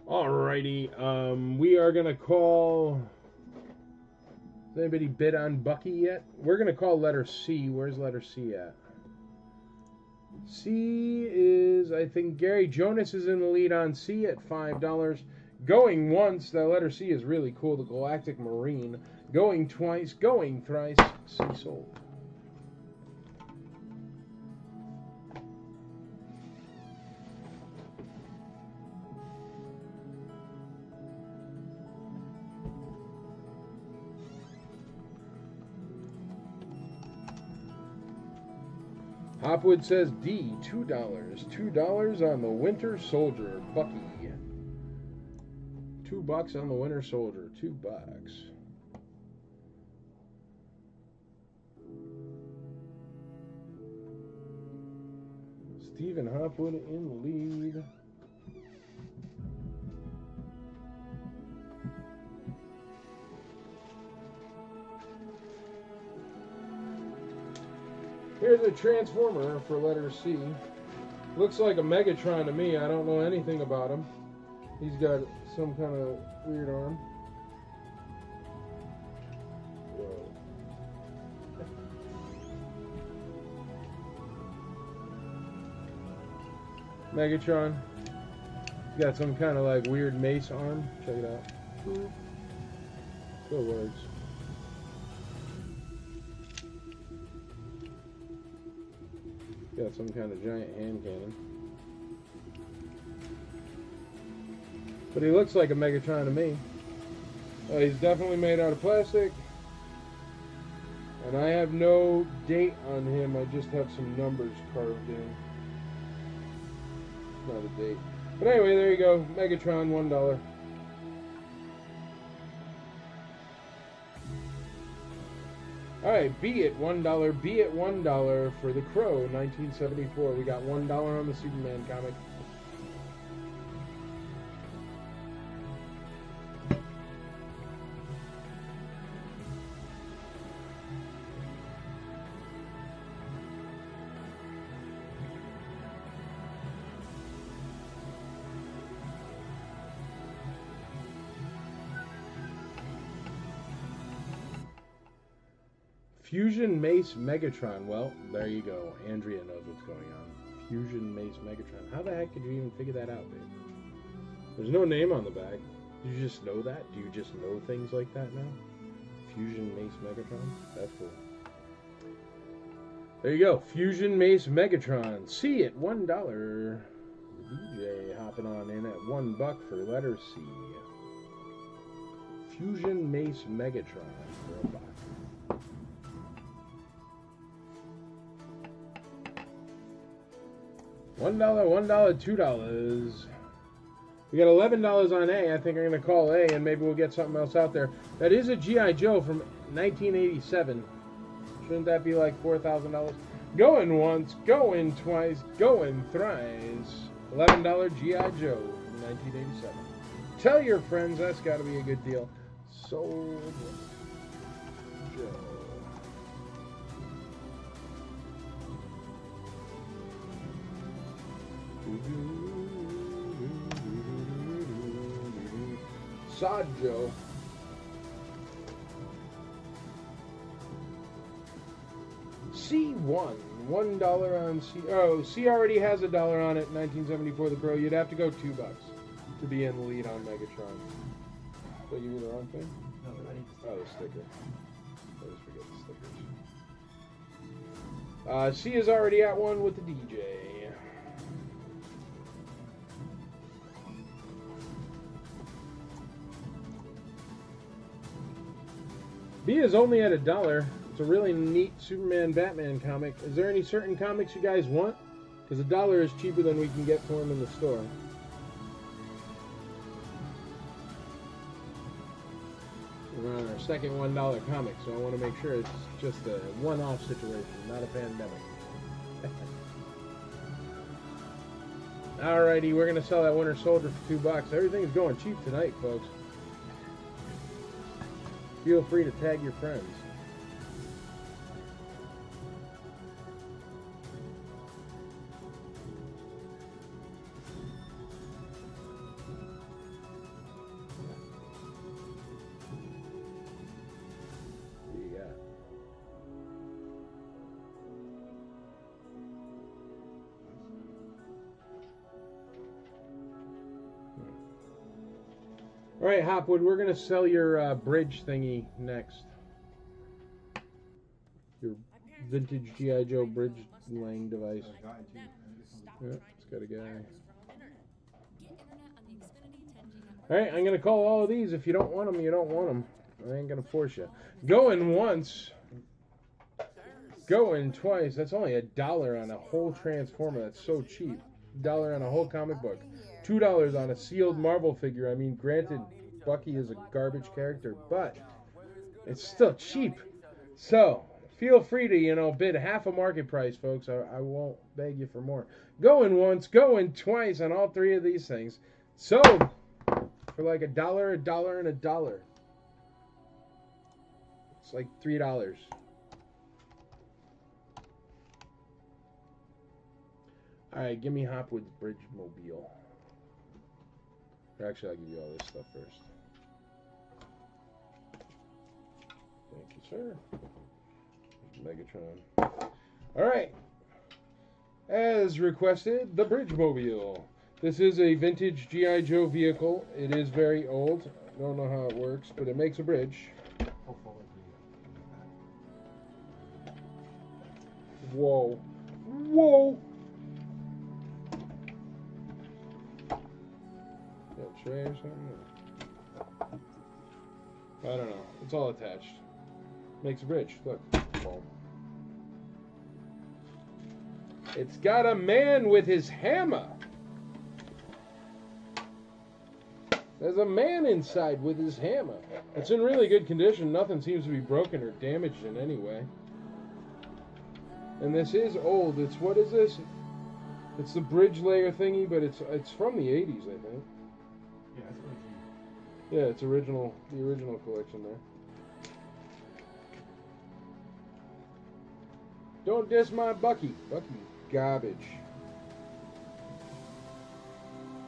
Alrighty, we are going to call... Has anybody bid on Bucky yet? We're going to call letter C. Where's letter C at? C is, I think, Gary Jonas is in the lead on C at $5. Going once, that letter C is really cool. The Galactic Marine. Going twice, going thrice, C sold. Hopwood says D, $2. $2 on the Winter Soldier, Bucky. $2 on the Winter Soldier, $2. Stephen Hopwood in the lead. Here's a Transformer for letter C. Looks like a Megatron to me. I don't know anything about him. He's got some kind of weird arm. Whoa. Megatron. He's got some kind of like weird mace arm. Check it out. Still works. Got some kind of giant hand cannon. But he looks like a Megatron to me. He's definitely made out of plastic. And I have no date on him. I just have some numbers carved in. It's not a date. But anyway, there you go. Megatron, $1. Alright, B at $1. B at $1 for The Crow, 1974. We got $1 on the Superman comic. Fusion Mace Megatron. Well, there you go. Andrea knows what's going on. Fusion Mace Megatron. How the heck did you even figure that out, babe? There's no name on the bag. Did you just know that? Do you just know things like that now? Fusion Mace Megatron? That's cool. There you go. Fusion Mace Megatron. C at $1. DJ hopping on in at $1 for letter C. Fusion Mace Megatron for $1. $1, $2. We got $11 on A. I think I'm going to call A, and maybe we'll get something else out there. That is a G.I. Joe from 1987. Shouldn't that be like $4,000? Going once, going twice, going thrice. $11 G.I. Joe from 1987. Tell your friends, that's got to be a good deal. Sold Joe. Sod Joe. C1. $1 on C. Oh, C already has $1 on it. 1974 The Crow. You'd have to go $2 to be in the lead on Megatron. So you mean the wrong thing? No, I need the Oh, the sticker. I always forget the stickers. C is already at 1 with the DJ. B is only at $1. It's a really neat Superman Batman comic. Is there any certain comics you guys want? Because $1 is cheaper than we can get for them in the store. We're on our second $1 comic, so I want to make sure it's just a one-off situation, not a pandemic. Alrighty, we're gonna sell that Winter Soldier for $2. Everything's going cheap tonight, folks. Feel free to tag your friends. All right, Hopwood, we're gonna sell your bridge thingy next. Your vintage G.I. Joe bridge laying device. Yeah, it's got a guy. All right, I'm gonna call all of these. If you don't want them, you don't want them. I ain't gonna force you. Going once, going twice. That's only $1 on a whole Transformer. That's so cheap. $1 on a whole comic book. $2 on a sealed Marvel figure. I mean, granted, Bucky is a garbage character, but it's still cheap. So, feel free to, bid half a market price, folks. I won't beg you for more. Going once, going twice on all three of these things. Sold for like $1, $1, and $1. It's like $3. Alright, give me Hopwood's Bridge Mobile. Actually, I'll give you all this stuff first. Thank you, sir. Megatron. Alright. As requested, the Bridge Mobile. This is a vintage G.I. Joe vehicle. It is very old. I don't know how it works, but it makes a bridge. Whoa. Whoa! Tray or something? I don't know. It's all attached. Makes a bridge. Look. Boom. It's got a man with his hammer. There's a man inside with his hammer. It's in really good condition. Nothing seems to be broken or damaged in any way. And this is old. It's, what is this? It's the bridge layer thingy, but it's from the 80s, I think. Yeah, it's really cheap. Yeah, it's original, the original collection there. Don't diss my Bucky. Bucky, garbage.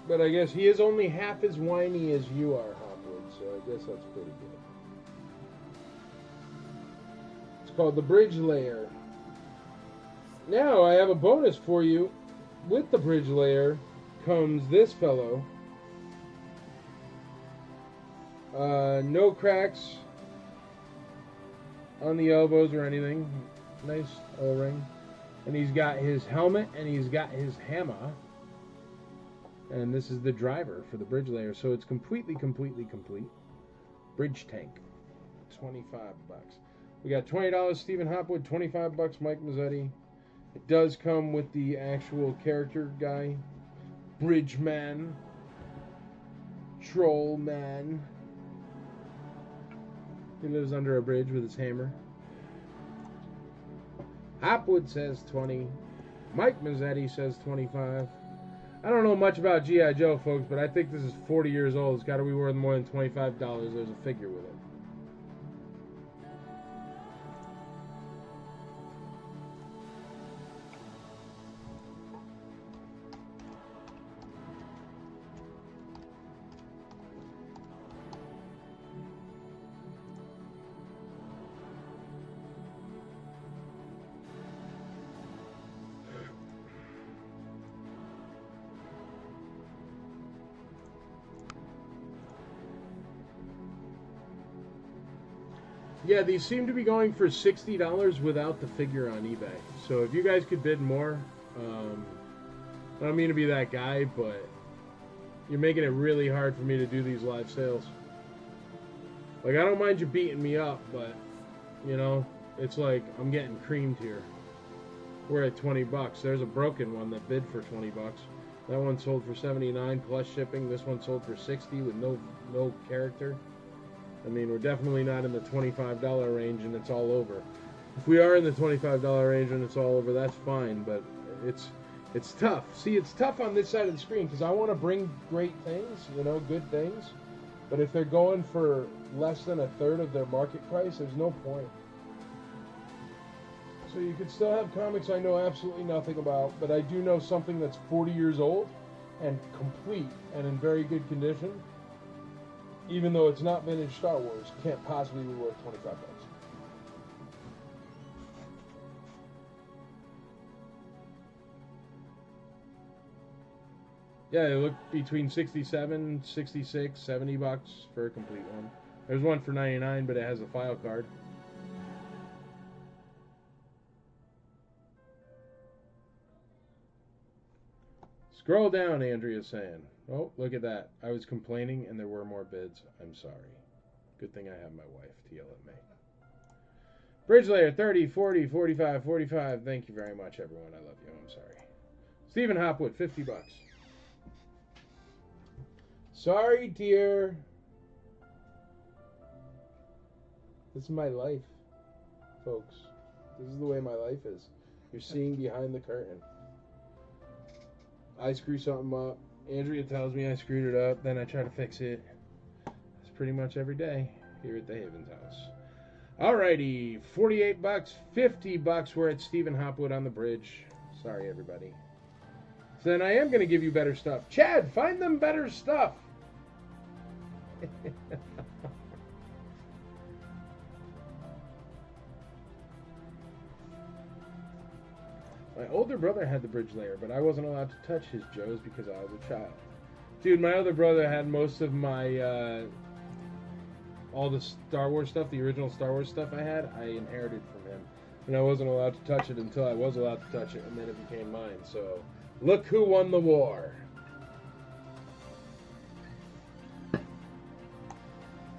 But I guess he is only half as whiny as you are, Hopwood, so I guess that's pretty good. It's called the Bridge Layer. Now I have a bonus for you. With the Bridge Layer comes this fellow. No cracks on the elbows or anything. Nice O-ring. And he's got his helmet and he's got his hammer. And this is the driver for the Bridge Layer. So it's completely complete. Bridge tank. $25. We got $20 Stephen Hopwood, $25 Mike Mazzetti. It does come with the actual character guy. Bridge Man. Troll Man. He lives under a bridge with his hammer. Hopwood says 20. Mike Mazzetti says 25. I don't know much about G.I. Joe, folks, but I think this is 40 years old. It's got to be worth more than $25. There's a figure with it. Yeah, these seem to be going for $60 without the figure on eBay. So if you guys could bid more, I don't mean to be that guy, but you're making it really hard for me to do these live sales. Like, I don't mind you beating me up, but, it's like I'm getting creamed here. We're at $20. There's a broken one that bid for $20. That one sold for $79 plus shipping. This one sold for $60 with no character. I mean, we're definitely not in the $25 range and it's all over. If we are in the $25 range and it's all over, that's fine, but it's tough. See, it's tough on this side of the screen because I want to bring great things, you know, good things. But if they're going for less than a third of their market price, there's no point. So you could still have comics I know absolutely nothing about, but I do know something that's 40 years old and complete and in very good condition. Even though it's not vintage Star Wars, can't possibly be worth 25 bucks. Yeah, they look between 67, 66, 70 bucks for a complete one. There's one for 99, but it has a file card. Scroll down, Andrea's saying. Oh, look at that. I was complaining and there were more bids. I'm sorry. Good thing I have my wife to yell at me. Bridge layer, 30, 40, 45, 45. Thank you very much, everyone. I love you. I'm sorry. Stephen Hopwood, 50 bucks. Sorry, dear. This is my life, folks. This is the way my life is. You're seeing behind the curtain. I screw something up. Andrea tells me I screwed it up. Then I try to fix it. It's pretty much every day here at the Havens house. Alrighty. 48 bucks. 50 bucks. We're at Stephen Hopwood on the bridge. Sorry, everybody. So then I am going to give you better stuff. Chad, find them better stuff. My older brother had the bridge layer, but I wasn't allowed to touch his Joes because I was a child. Dude, my other brother had most of my, all the Star Wars stuff, the original Star Wars stuff I had, I inherited from him. And I wasn't allowed to touch it until I was allowed to touch it, and then it became mine. So, look who won the war.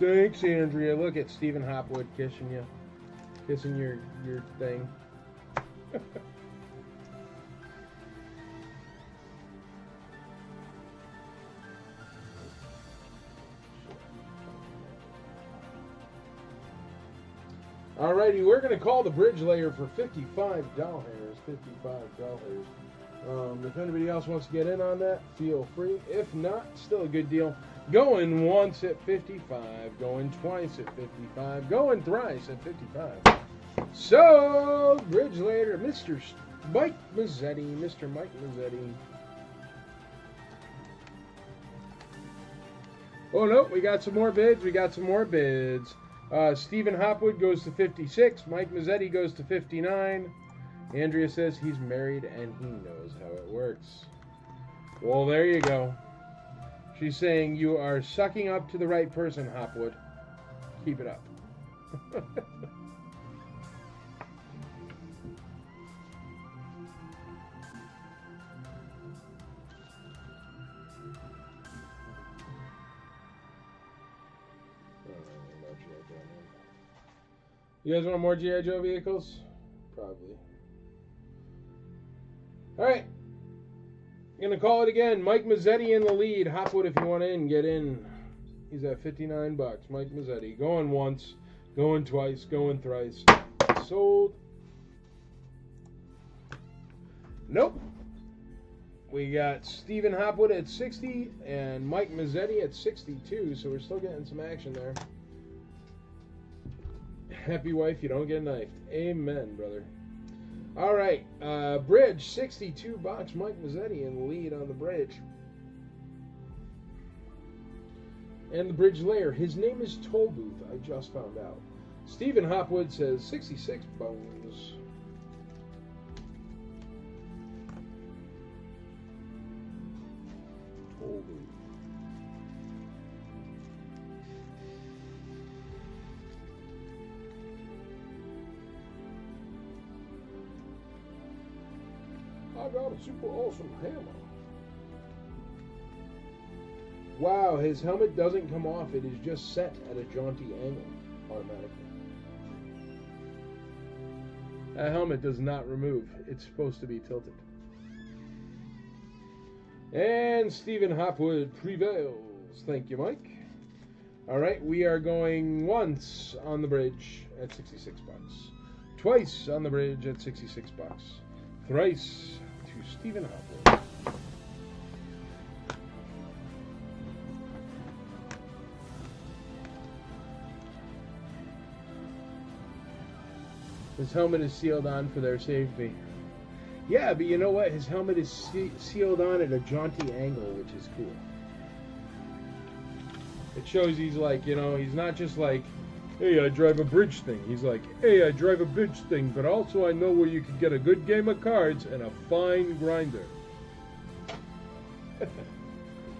Thanks, Andrea. Look at Stephen Hopwood kissing you. Kissing your thing. Alrighty, we're going to call the bridge layer for $55. $55. If anybody else wants to get in on that, feel free. If not, still a good deal. Going once at 55, going twice at 55, going thrice at 55. So, bridge layer, Mr. Mike Mazzetti, Mr. Mike Mazzetti. Oh no, we got some more bids. Stephen Hopwood goes to 56. Mike Mazzetti goes to 59. Andrea says he's married and he knows how it works. Well, there you go. She's saying you are sucking up to the right person, Hopwood. Keep it up. You guys want more G.I. Joe vehicles? Probably. Alright. Gonna call it again. Mike Mazzetti in the lead. Hopwood, if you want in, get in. He's at 59 bucks. Mike Mazzetti. Going once, going twice, going thrice. Sold. Nope. We got Stephen Hopwood at 60 and Mike Mazzetti at 62, so we're still getting some action there. Happy wife, you don't get knifed. Amen, brother. All right, bridge, 62 bucks. Mike Mazzetti in the lead on the bridge. And the bridge layer, his name is Tollbooth, I just found out. Stephen Hopwood says 66 bones. Tollbooth. I got a super awesome hammer. Wow, his helmet doesn't come off. It is just set at a jaunty angle automatically. That helmet does not remove. It's supposed to be tilted. And Stephen Hopwood prevails. Thank you, Mike. All right, we are going once on the bridge at 66 bucks. Twice on the bridge at 66 bucks. Thrice to Stephen Hopwood. His helmet is sealed on for their safety. Yeah, but you know what? His helmet is sealed on at a jaunty angle, which is cool. It shows he's like, you know, he's not just like, hey, I drive a bridge thing. He's like, hey, I drive a bridge thing, but also I know where you can get a good game of cards and a fine grinder.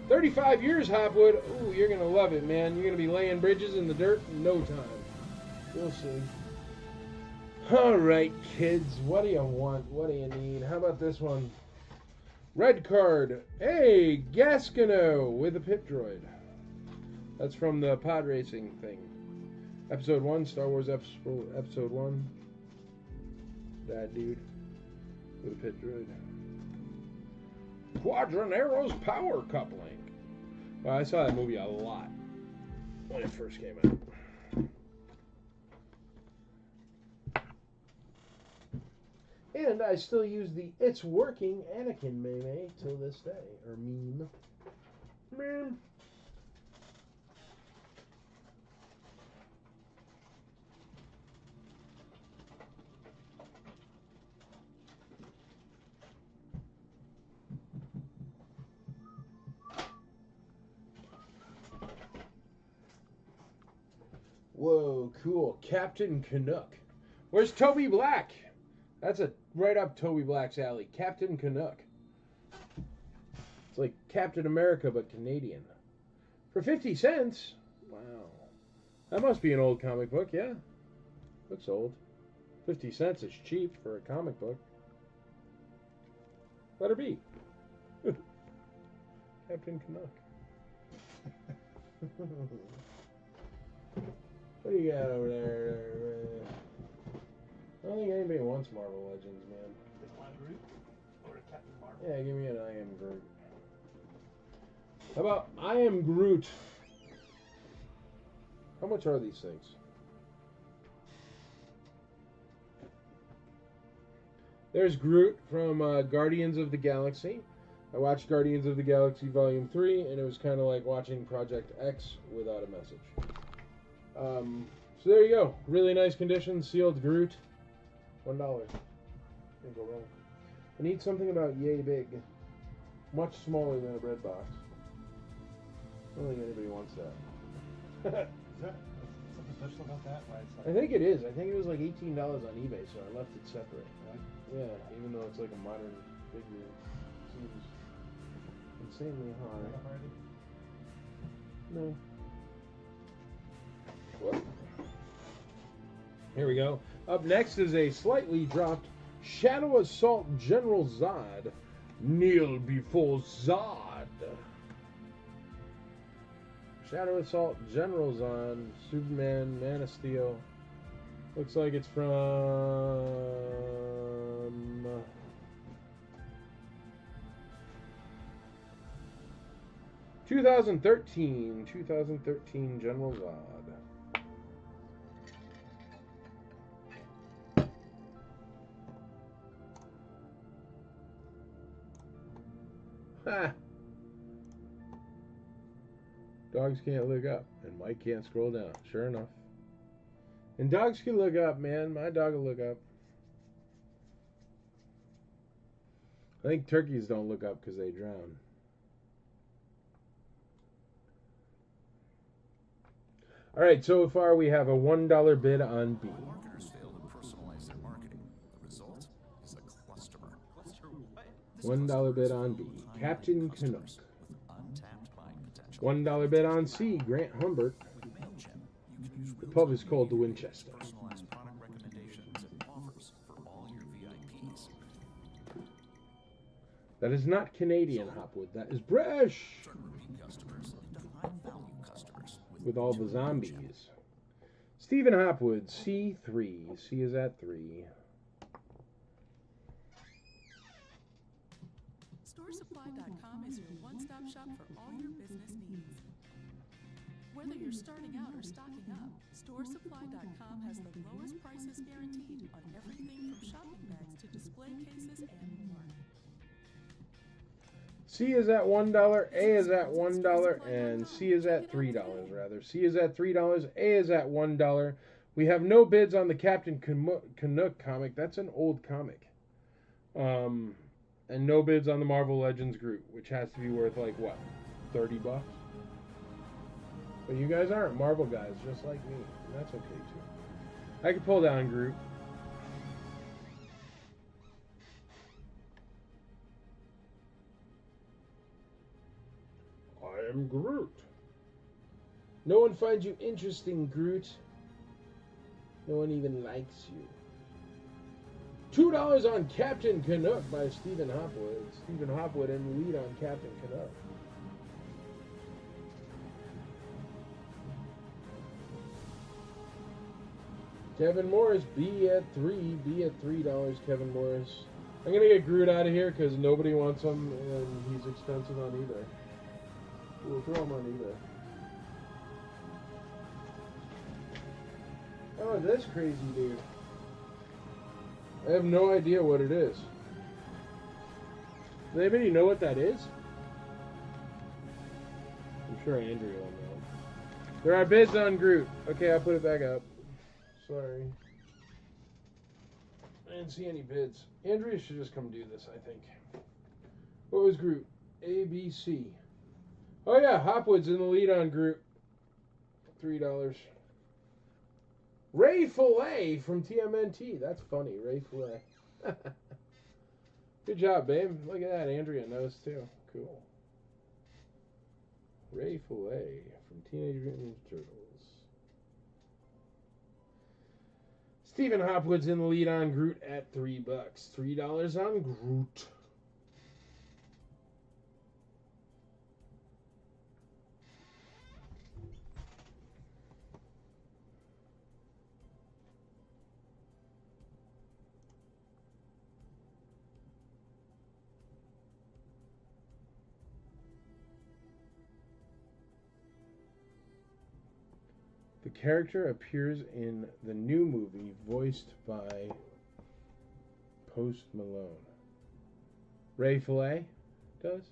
35 years, Hopwood. Ooh, you're going to love it, man. You're going to be laying bridges in the dirt in no time. We'll see. All right, kids. What do you want? What do you need? How about this one? Red card. Hey, Gascano with a pit droid. That's from the pod racing thing. Episode 1, Star Wars Episode 1. That dude with a pit droid. Quadranero's power coupling. Well, I saw that movie a lot when it first came out. And I still use the It's Working Anakin meme till this day. Or meme. Meme. Whoa, cool. Captain Canuck. Where's Toby Black? That's right up Toby Black's alley. Captain Canuck. It's like Captain America, but Canadian. For 50 cents? Wow. That must be an old comic book, yeah. Looks old. 50 cents is cheap for a comic book. Let her be. Captain Canuck. What do you got over there? I don't think anybody wants Marvel Legends, man. They want Groot or Captain Marvel? Yeah, give me an I Am Groot. How about I Am Groot? How much are these things? There's Groot from Guardians of the Galaxy. I watched Guardians of the Galaxy Volume 3, and it was kind of like watching Project X without a message. So there you go. Really nice condition, sealed Groot. $1. Can't go wrong. I need something about yay big. Much smaller than a bread box. I don't think anybody wants that. Is that something special about that? Why it's like I think it is. I think it was like $18 on eBay, so I left it separate. Yeah, even though it's like a modern figure. It seems insanely high. No. What? Here we go. Up next is a slightly dropped Shadow Assault General Zod. Kneel before Zod. Shadow Assault General Zod. Superman, Man of Steel. Looks like it's from 2013. 2013 General Zod. Ha! Dogs can't look up, and Mike can't scroll down. Sure enough. And dogs can look up, man. My dog will look up. I think turkeys don't look up because they drown. All right, so far we have a $1 bid on B. Marketers fail to personalize their marketing. The result is a cluster. $1 bid on B. Captain Canuck. With untapped buying potential. $1 bid on C. Grant Humbert. With MailChimp, you can use The pub is called the Winchester. personalized product recommendations and offers for all your VIPs. That is not Canadian, Hopwood. That is British. Turn repeat customers into high-value customers With all the zombies. Stephen Hopwood, C3. C is at 3. StoreSupply.com is your one-stop shop for all your business needs. Whether you're starting out or stocking up, StoreSupply.com has the lowest prices guaranteed on everything from shopping bags to display cases and more. C is at $1, A is at $1, and C is at $3, rather. C is at $3, A is at $1. We have no bids on the Captain Canuck comic. That's an old comic. And no bids on the Marvel Legends group, which has to be worth, like, what, $30? But you guys aren't Marvel guys, just like me. And that's okay, too. I can pull down group. I am Groot. No one finds you interesting, Groot. No one even likes you. $2 on Captain Canuck by Stephen Hopwood. Stephen Hopwood in the lead on Captain Canuck. Kevin Morris, B at $3. B at $3, Kevin Morris. I'm going to get Groot out of here because nobody wants him and he's expensive on eBay. We'll throw him on eBay. Oh, this crazy dude. I have no idea what it is. Does anybody know what that is? I'm sure Andrea will know. There are bids on Groot. Okay, I'll put it back up. Sorry. I didn't see any bids. Andrea should just come do this, I think. What was Groot? A, B, C. Oh yeah, Hopwood's in the lead on Groot. $3. Ray Fillet from TMNT. That's funny, Ray Fillet. Good job, babe. Look at that. Andrea knows too. Cool. Ray Fillet from Teenage Mutant Ninja Turtles. Stephen Hopwood's in the lead on Groot at $3. $3 on Groot. The character appears in the new movie voiced by Post Malone. Ray Fillet does?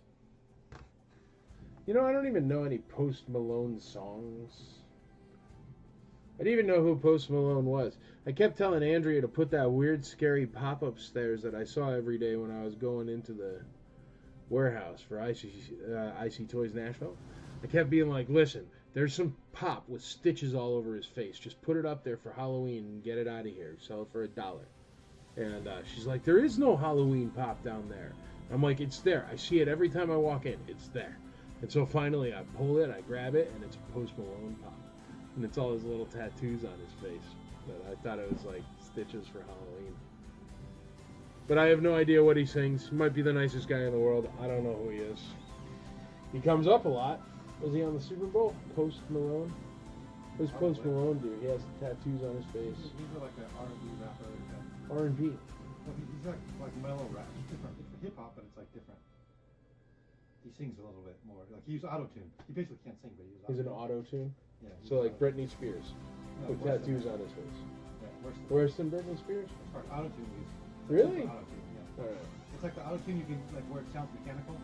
You know, I don't even know any Post Malone songs. I didn't even know who Post Malone was. I kept telling Andrea to put that weird, scary pop-up stairs that I saw every day when I was going into the warehouse for IC Toys Nashville. I kept being like, listen, there's some pop with stitches all over his face. Just put it up there for Halloween and get it out of here. Sell it for $1. And she's like, there is no Halloween pop down there. I'm like, it's there. I see it every time I walk in. It's there. And so finally I pull it, I grab it, and it's a Post Malone pop. And it's all his little tattoos on his face. But I thought it was like stitches for Halloween. But I have no idea what he sings. He might be the nicest guy in the world. I don't know who he is. He comes up a lot. Was he on the Super Bowl? Post Malone? What does Post Malone do? He has tattoos on his face. He's like an R&B rapper. R&B. Well, he's like mellow rap. It's different. It's hip hop, but it's like different. He sings a little bit more. Like he uses auto-tune. He basically can't sing, but he uses He's an auto-tune. auto-tune? Yeah. So like Britney Spears. No, With tattoos on his face. Yeah, Worse than Britney Spears? As far as auto-tune we use. Really? Auto-tune, yeah. Alright. It's like the auto-tune you can, like where it sounds mechanical.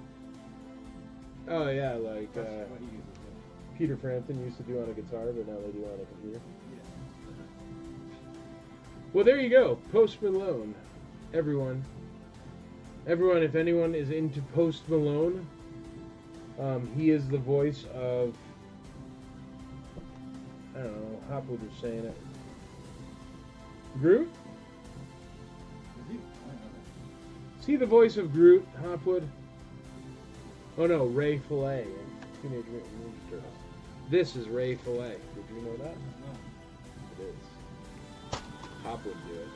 Oh yeah, like That's what he uses. Yeah. Peter Frampton used to do on a guitar, but now they do on a computer. Yeah. Well, there you go. Post Malone. Everyone, if anyone is into Post Malone, he is the voice of, I don't know, Hopwood was saying it. Groot? Is he? I don't know that. Is he the voice of Groot, Hopwood? Oh no, Ray Fillet in Teenage Mutant Ninja Turtles. This is Ray Fillet. Did you know that? No. It is. Hopwood do it.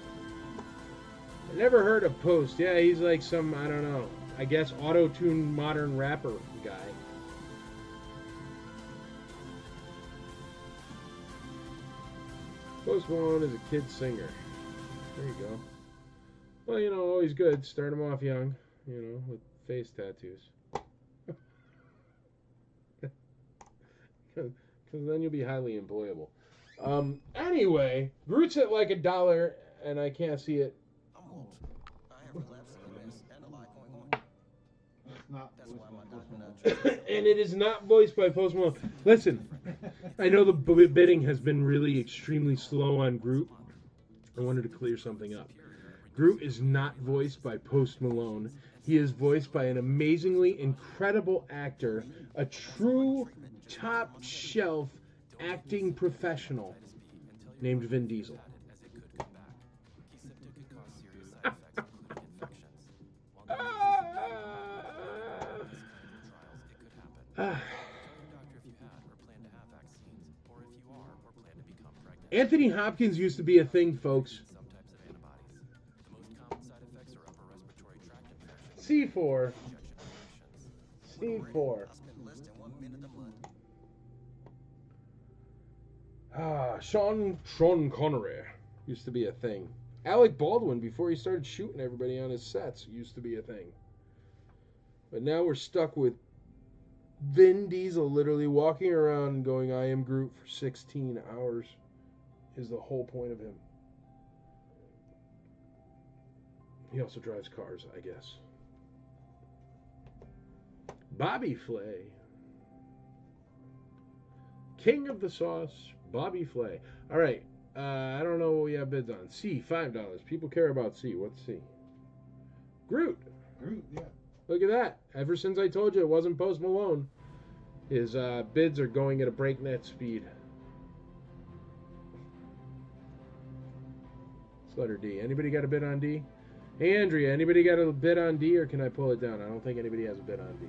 I never heard of Post. Yeah, he's like some, I don't know, I guess auto-tune modern rapper guy. Post Malone is a kid singer. There you go. Well, you know, always good. Start him off young, you know, with face tattoos. because then you'll be highly employable. Anyway, Groot's at like $1, and I can't see it. I'm Walt. I have relapsed in the mess and a lot going on. It's not. That's why my Post Malone. And it is not voiced by Post Malone. Listen, I know the bidding has been really extremely slow on Groot. I wanted to clear something up. Groot is not voiced by Post Malone. He is voiced by an amazingly incredible actor, a true top shelf acting professional named Vin Diesel. Anthony Hopkins used to be a thing, folks. C4. C4. Sean Connery used to be a thing. Alec Baldwin, before he started shooting everybody on his sets, used to be a thing. But now we're stuck with Vin Diesel literally walking around going, I am Groot for 16 hours is the whole point of him. He also drives cars, I guess. Bobby Flay. King of the Sauce, Bobby Flay. All right. I don't know what we have bids on. C, $5. People care about C. What's C? Groot. Groot, yeah. Look at that. Ever since I told you it wasn't Post Malone, his bids are going at a breakneck speed. It's letter D. Anybody got a bid on D? Hey, Andrea, anybody got a bid on D, or can I pull it down? I don't think anybody has a bid on D.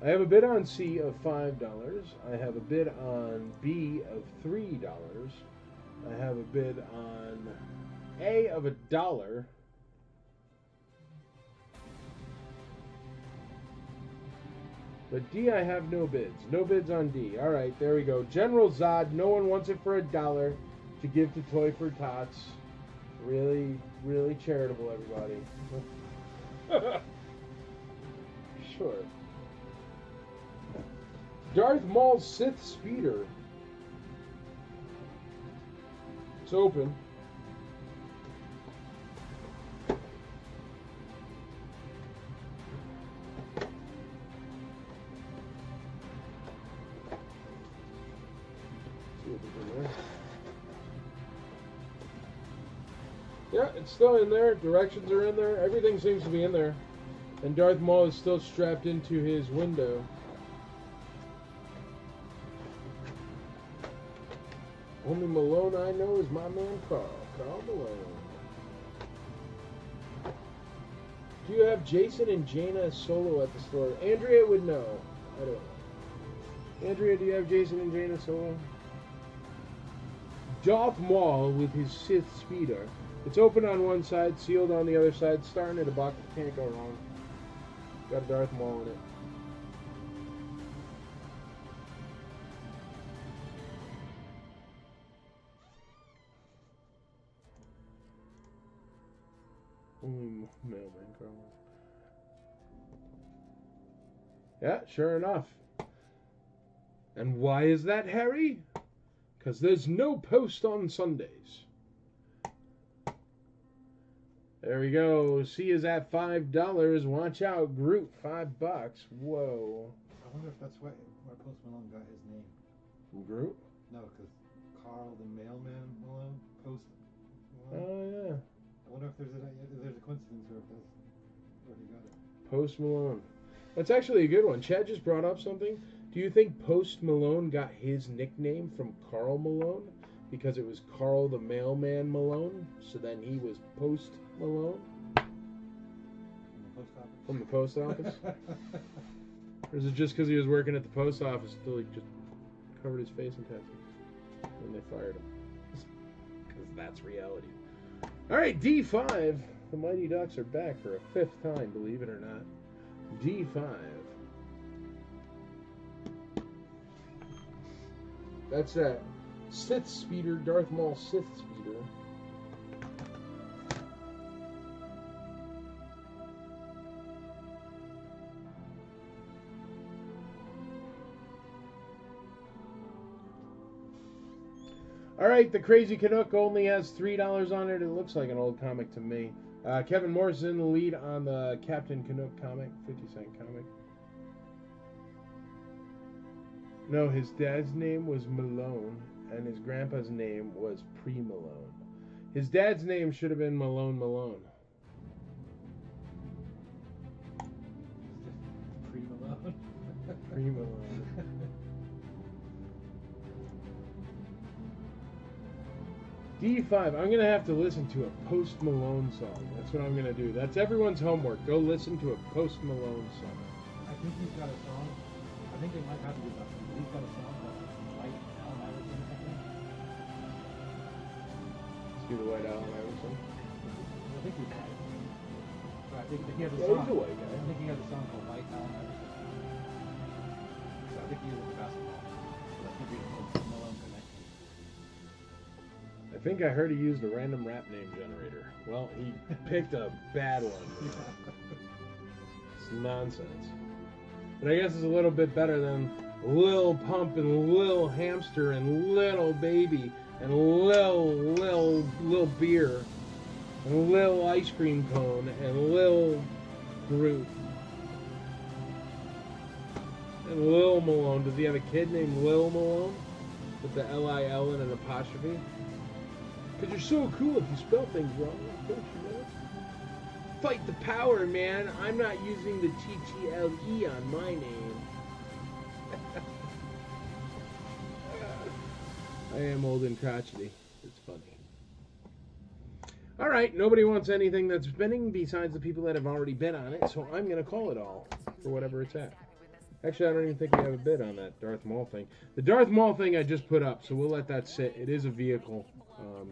I have a bid on C of $5. I have a bid on B of $3. I have a bid on A of $1. But D, I have no bids. No bids on D. All right, there we go. General Zod, no one wants it for $1 to give to Toy for Tots. Really, really charitable, everybody. Sure. Darth Maul's Sith Speeder. It's open. Yeah, it's still in there. Directions are in there. Everything seems to be in there. And Darth Maul is still strapped into his window. Only Malone I know is my man Carl. Carl Malone. Do you have Jason and Jaina solo at the store? Andrea would know. I don't know. Andrea, do you have Jason and Jaina solo? Darth Maul with his Sith speeder. It's open on one side, sealed on the other side, starting at $1. Can't go wrong. Got Darth Maul in it. Mailman Carl. Yeah, sure enough. And why is that, Harry? Because there's no post on Sundays. There we go. C is at $5. Watch out, Groot, $5. Whoa. I wonder if that's where Post Malone got his name. From Groot? No, because Carl the Mailman Malone, Post Malone. Oh, yeah. I wonder if there's a coincidence or if that's where he got it. Post Malone. That's actually a good one. Chad just brought up something. Do you think Post Malone got his nickname from Carl Malone? Because it was Carl the Mailman Malone? So then he was Post Malone? From the post office? Or is it just because he was working at the post office until he just covered his face in tattoos? And they fired him. Because that's reality. Alright, D5. The Mighty Ducks are back for a 5th time, believe it or not. D5. That's that Sith Speeder, Darth Maul Sith Speeder. All right, the Crazy Canuck only has $3 on it. It looks like an old comic to me. Kevin Morris is in the lead on the Captain Canuck comic, 50-cent comic. No, his dad's name was Malone, and his grandpa's name was Pre-Malone. His dad's name should have been Malone Malone. Pre-Malone. Pre-Malone. D5, I'm going to have to listen to a Post Malone song. That's what I'm going to do. That's everyone's homework. Go listen to a Post Malone song. I think he's got a song. I think they might have to do that. He's got a song called White Allen Iverson or something. Let's do the White Allen Iverson. I think he's white. But I think he has a Yeah, song. he's a white guy. I think he has a song called White Allen Iverson. So I think he uses basketball. So that could be a Post Malone connection. I think I heard he used a random rap name generator. Well, he picked a bad one. It's nonsense. But I guess it's a little bit better than Lil Pump and Lil Hamster and Little Baby and Lil Beer and Lil Ice Cream Cone and Lil Groot and Lil Malone. Does he have a kid named Lil Malone with the L-I-L and an apostrophe? Because you're so cool if you spell things wrong, don't you know? Fight the power, man. I'm not using the T-T-L-E on my name. I am old and crotchety. It's funny. All right, nobody wants anything that's spinning besides the people that have already bid on it, so I'm going to call it all for whatever it's at. Actually, I don't even think we have a bid on that Darth Maul thing. The Darth Maul thing I just put up, so we'll let that sit. It is a vehicle.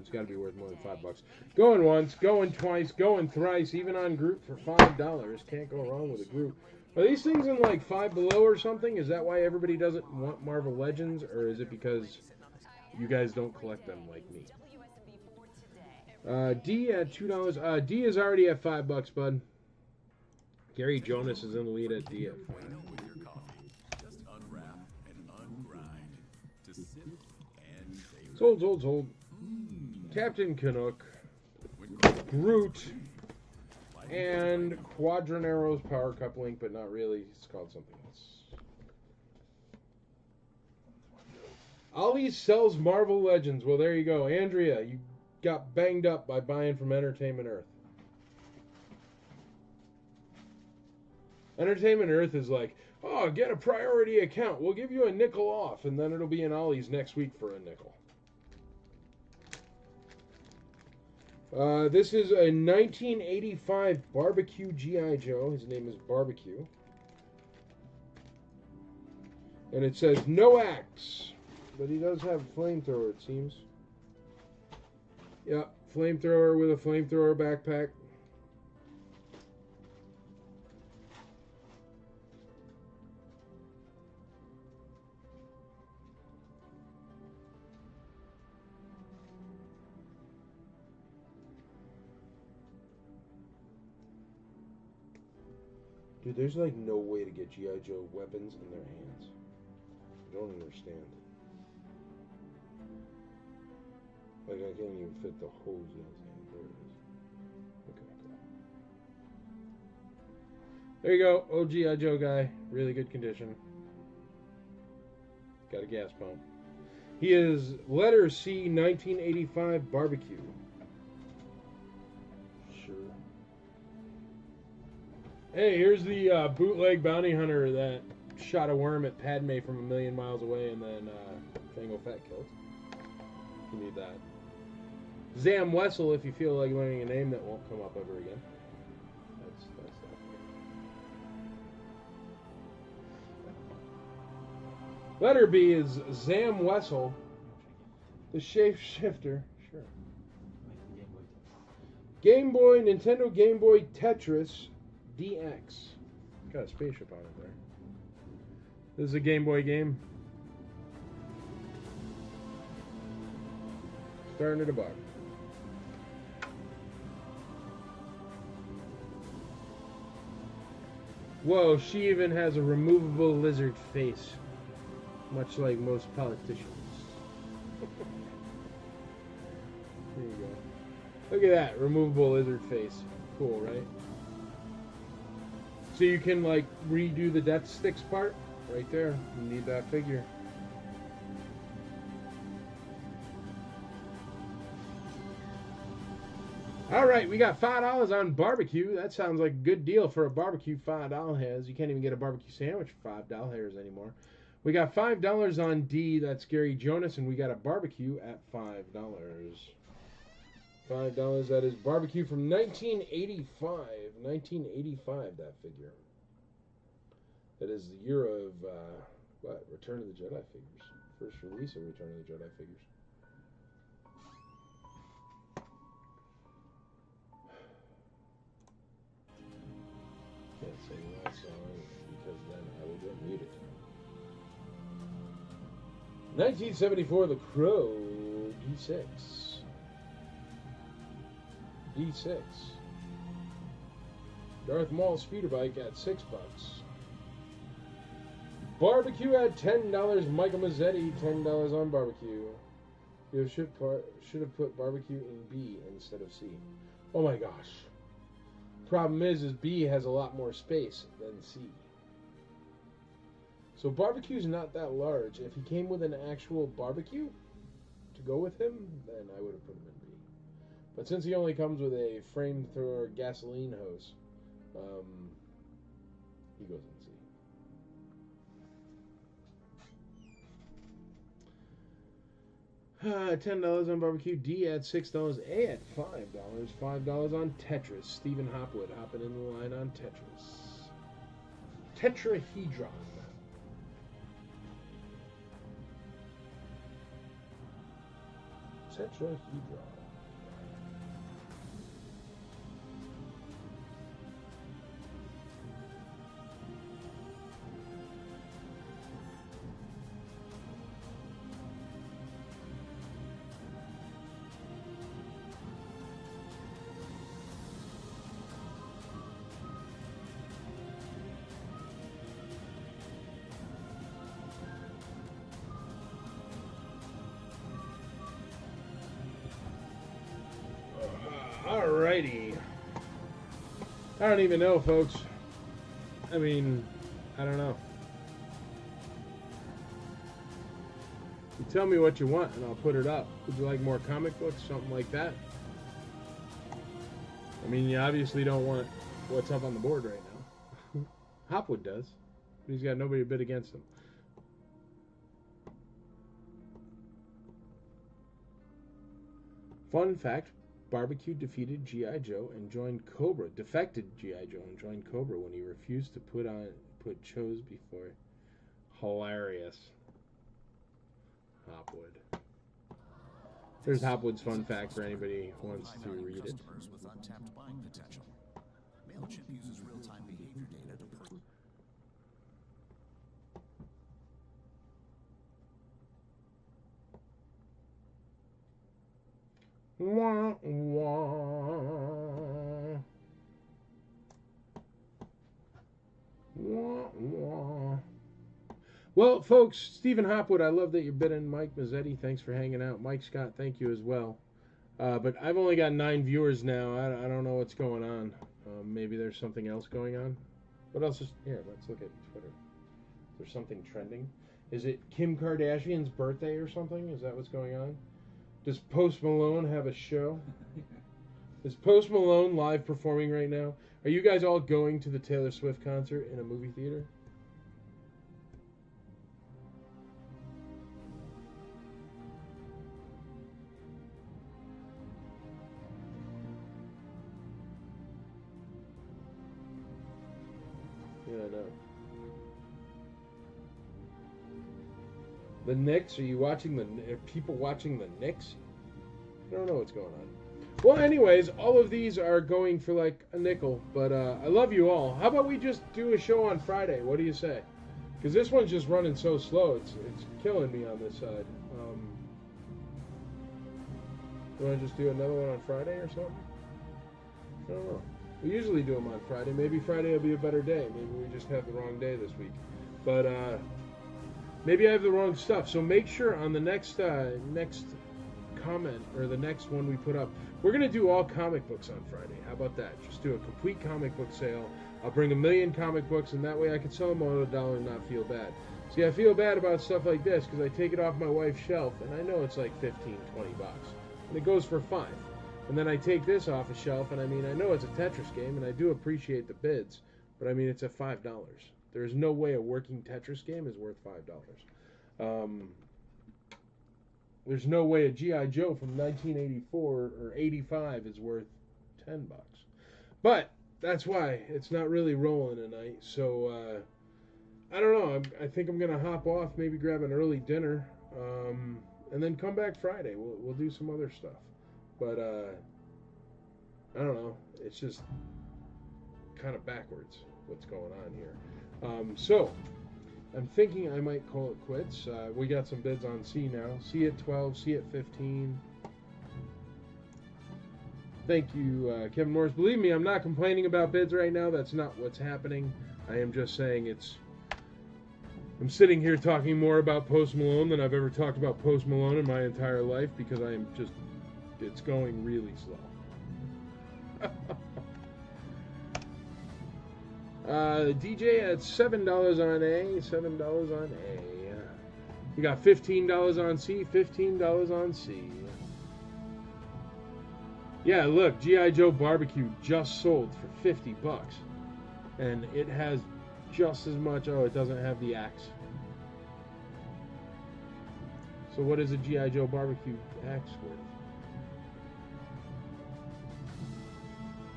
It's got to be worth more than $5. Going once, going twice, going thrice, even on group for $5. Can't go wrong with a group. Are these things in like Five Below or something? Is that why everybody doesn't want Marvel Legends, or is it because you guys don't collect them like me? D at $2. D is already at $5, bud. Gary Jonas is in the lead at D at $5. With your coffee, just unwrap and ungrind to sip and savor. Sold. Captain Canuck, Groot, and Quadranero's Power Cup Link, but not really. It's called something else. Ollie sells Marvel Legends. Well, there you go. Andrea, you got banged up by buying from Entertainment Earth. Entertainment Earth is like, oh, get a priority account. We'll give you a nickel off, and then it'll be in Ollie's next week for a nickel. This is a 1985 barbecue G.I. Joe. His name is Barbecue. And it says no axe. But he does have a flamethrower, it seems. Yeah, flamethrower with a flamethrower backpack. Dude, there's like no way to get G.I. Joe weapons in their hands. I don't understand. Like, I can't even fit the hose in his hand. There it is. Okay, cool. There you go. Old G.I. Joe guy. Really good condition. Got a gas pump. He is letter C, 1985 barbecue. Sure. Hey, here's the bootleg bounty hunter that shot a worm at Padme from a million miles away and then Jango Fett killed. You need that. Zam Wessel, if you feel like learning a name that won't come up ever again. That's that. Letter B is Zam Wessel, the shapeshifter. Sure. Game Boy, Nintendo Game Boy Tetris DX. Got a spaceship on it there. This is a Game Boy game. Starting at a buck. Whoa, she even has a removable lizard face. Much like most politicians. There you go. Look at that. Removable lizard face. Cool, right? So you can, like, redo the Death Sticks part right there. You need that figure. All right, we got $5 on barbecue. That sounds like a good deal for a barbecue. $5 hairs. You can't even get a barbecue sandwich for $5 hairs anymore. We got $5 on D. That's Gary Jonas, and we got a barbecue at $5. $5. That is barbecue from 1985. 1985. That figure. That is the year of what? Return of the Jedi figures. First release of Return of the Jedi figures. Can't sing that song because then I will get muted. 1974, The Crow, D6. D6. Darth Maul speeder bike at $6. Barbecue at $10. Michael Mazzetti, $10 on barbecue. You should have put barbecue in B instead of C. Oh my gosh. Problem is B has a lot more space than C. So barbecue's not that large. If he came with an actual barbecue to go with him, then I would have put him in B. But since he only comes with a flamethrower gasoline hose, he goes in C. $10 on barbecue. D at $6. A at $5. $5 on Tetris. Stephen Hopwood hopping in the line on Tetris. Tetrahedron. Tetrahedron. Alrighty. I don't even know, folks. I mean, I don't know. You tell me what you want and I'll put it up. Would you like more comic books? Something like that? I mean, you obviously don't want what's up on the board right now. Hopwood does. But he's got nobody to bid against him. Fun fact. Barbecue defeated G.I. Joe and joined Cobra. Defected G.I. Joe and joined Cobra when he refused to put Chose before. Hilarious. Hopwood. There's Hopwood's fun fact for anybody who wants to read it. With untapped buying potential. MailChimp uses real-time behavior data to Wah, wah. Wah, wah. Well, folks, Stephen Hopwood, I love that you're bidding. Mike Mazzetti, thanks for hanging out. Mike Scott, thank you as well. But I've only got 9 viewers now. I don't know what's going on. Maybe there's something else going on. What else is... Here, let's look at Twitter. Is there something trending? Is it Kim Kardashian's birthday or something? Is that what's going on? Does Post Malone have a show? Is Post Malone live performing right now? Are you guys all going to the Taylor Swift concert in a movie theater? Yeah, I know. The Knicks? Are you watching are people watching the Knicks? I don't know what's going on. Well, anyways, all of these are going for like a nickel, but I love you all. How about we just do a show on Friday? What do you say? Because this one's just running so slow. It's killing me on this side. You want to just do another one on Friday or something? I don't know. We usually do them on Friday. Maybe Friday will be a better day. Maybe we just have the wrong day this week. But maybe I have the wrong stuff. So make sure on the next comment or the next one we put up, we're going to do all comic books on Friday. How about that? Just do a complete comic book sale. I'll bring 1 million comic books, and that way I can sell them all at $1 and not feel bad. See, I feel bad about stuff like this because I take it off my wife's shelf, and I know it's like 15, 20 bucks. And it goes for 5. And then I take this off a shelf, and I mean, I know it's a Tetris game, and I do appreciate the bids, but I mean, it's at $5. There's no way a working Tetris game is worth $5. There's no way a G.I. Joe from 1984 or 85 is worth $10. But that's why it's not really rolling tonight. So I don't know. I think I'm gonna hop off, maybe grab an early dinner, and then come back Friday. We'll do some other stuff. But I don't know. It's just kind of backwards what's going on here. So I'm thinking I might call it quits. We got some bids on C now. C at 12, C at 15. Thank you, Kevin Morris. Believe me, I'm not complaining about bids right now. That's not what's happening. I am just saying I'm sitting here talking more about Post Malone than I've ever talked about Post Malone in my entire life because I am just, it's going really slow. DJ at $7 on A, $7 on A. We got $15 on C, $15 on C. Yeah, look, G.I. Joe Barbecue just sold for $50. And it has just as much, oh, it doesn't have the axe. So what is a G.I. Joe Barbecue axe worth?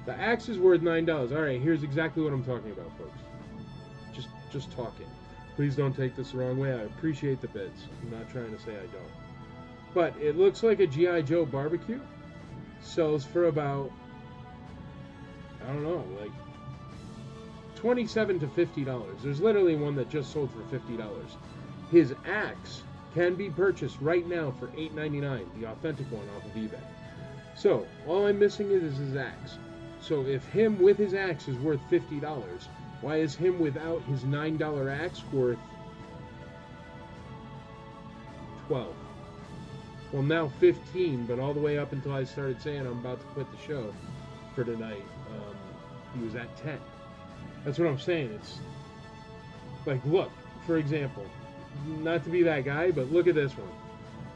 The axe is worth $9. All right, here's exactly what I'm talking about, folks. Just talking. Please don't take this the wrong way. I appreciate the bids. I'm not trying to say I don't. But it looks like a G.I. Joe Barbecue sells for about, I don't know, like $27 to $50. There's literally one that just sold for $50. His axe can be purchased right now for $8.99, the authentic one off of eBay. So all I'm missing is his axe. So if him with his axe is worth $50, why is him without his $9 axe worth $12? Well, now $15, but all the way up until I started saying I'm about to quit the show for tonight, he was at $10. That's what I'm saying. It's like, look, for example, not to be that guy, but look at this one.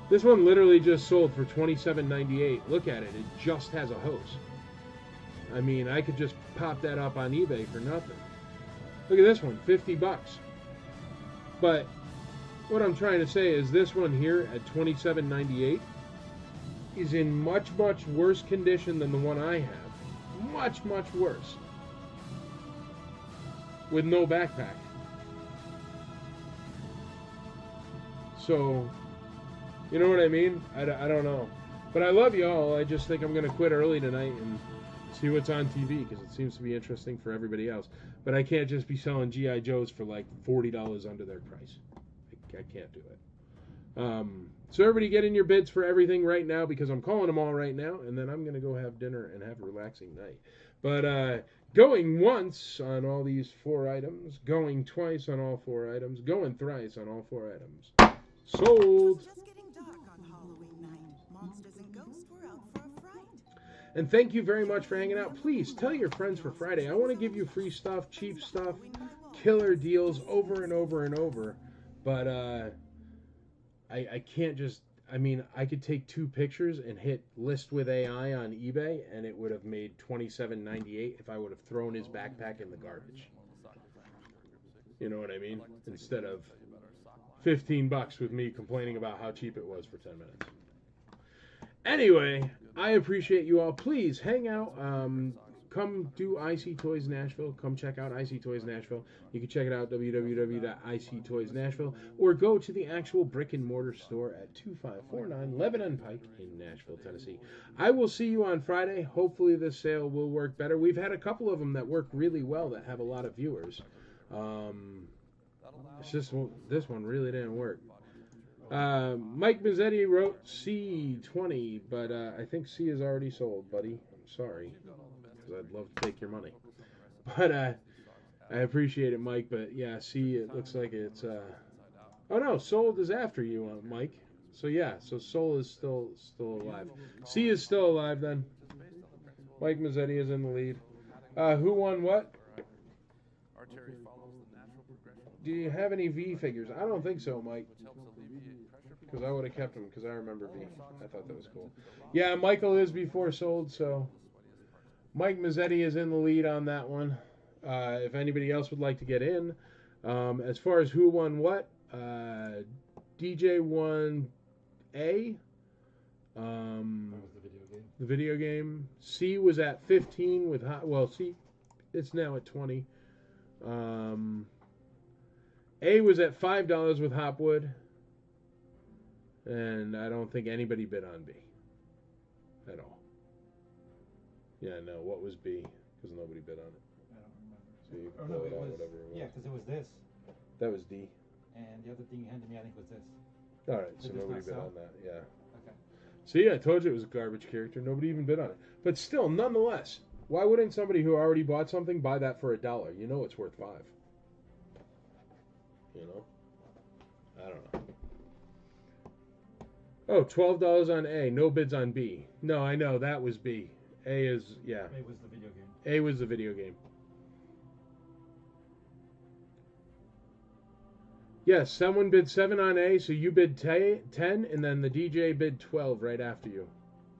This one literally just sold for $27.98. Look at it. It just has a hose. I mean, I could just pop that up on eBay for nothing. Look at this one, $50. But what I'm trying to say is this one here at $27.98 is in much, much worse condition than the one I have. Much, much worse. With no backpack. So, you know what I mean? I don't know. But I love y'all. I just think I'm going to quit early tonight and see what's on TV because it seems to be interesting for everybody else. But I can't just be selling G.I. Joes for like $40 under their price. I can't do it. So everybody get in your bids for everything right now because I'm calling them all right now. And then I'm going to go have dinner and have a relaxing night. But going once on all these 4 items. Going twice on all 4 items. Going thrice on all 4 items. Sold. Just getting dark on Halloween night. Monsters and ghosts were out for a fright. And thank you very much for hanging out. Please tell your friends for Friday. I want to give you free stuff, cheap stuff, killer deals over and over and over. But I can't just, I mean, I could take 2 pictures and hit list with AI on eBay, and it would have made $27.98 if I would have thrown his backpack in the garbage. You know what I mean? Instead of $15 with me complaining about how cheap it was for 10 minutes. Anyway, I appreciate you all. Please hang out. Come do IC Toys Nashville. Come check out IC Toys Nashville. You can check it out, www.ictoysnashville, or go to the actual brick and mortar store at 2549 Lebanon Pike in Nashville, Tennessee. I will see you on Friday. Hopefully this sale will work better. We've had a couple of them that work really well that have a lot of viewers. It's just this one really didn't work. Mike Mazzetti wrote C20, but I think C is already sold, buddy. I'm sorry, because I'd love to take your money. But I appreciate it, Mike. But yeah, C, it looks like it's... Oh no, sold is after you, Mike. So yeah, so Soul is still alive. C is still alive then. Mike Mazzetti is in the lead. Who won what? Archery follows the natural progression Do you have any V figures? I don't think so, Mike. which helps alleviate pressure Because I would have kept them because I remember V. I thought that was cool. Yeah, Michael is before sold, so Mike Mazzetti is in the lead on that one. If anybody else would like to get in. As far as who won what, DJ won A. That was the video game. The video game. C was at 15 with C, it's now at 20. A was at $5 with Hopwood. And I don't think anybody bid on B at all. Yeah, no. What was B? Because nobody bid on it. I don't remember. So you Or can no, pull it it out, was, whatever it was. yeah, because it was this. That was D. And the other thing you handed me, I think, was this. All right, so Did this nobody not bid sell? on that. Yeah. Okay. See, I told you it was a garbage character. Nobody even bid on it. But still, nonetheless, why wouldn't somebody who already bought something buy that for $1? You know it's worth $5. You know? I don't know. Oh, $12 on A. No bids on B. No, I know. That was B. A is, yeah. It was the video game. A was the video game. Yes, someone bid 7 on A, so you bid 10, and then the DJ bid 12 right after you.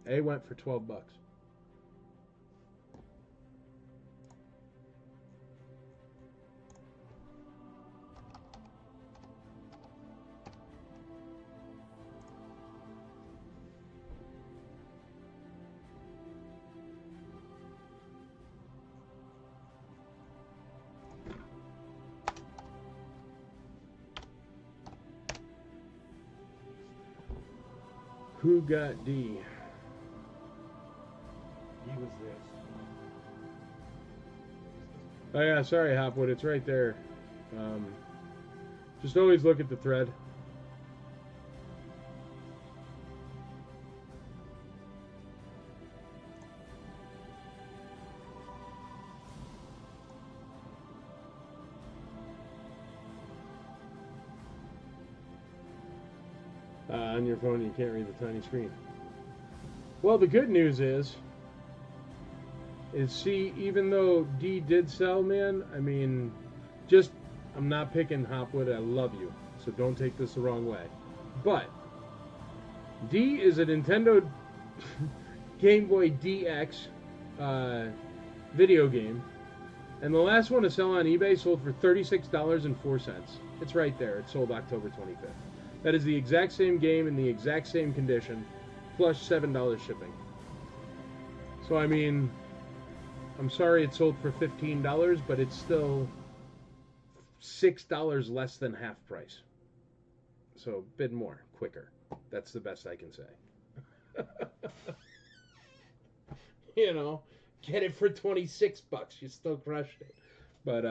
A went for $12. Who got D? D was this. Oh yeah, sorry Hopwood, it's right there. Just always look at the thread. On your phone, you can't read the tiny screen. Well, the good news is see, even though D did sell, man, I mean, I'm not picking Hopwood. I love you, so don't take this the wrong way. But D is a Nintendo Game Boy DX video game, and the last one to sell on eBay sold for $36.04. It's right there. It sold October 25th. That is the exact same game in the exact same condition, plus $7 shipping. So, I mean, I'm sorry it sold for $15, but it's still $6 less than half price. So, bid more, quicker. That's the best I can say. You know, get it for $26. You still crushed it. But,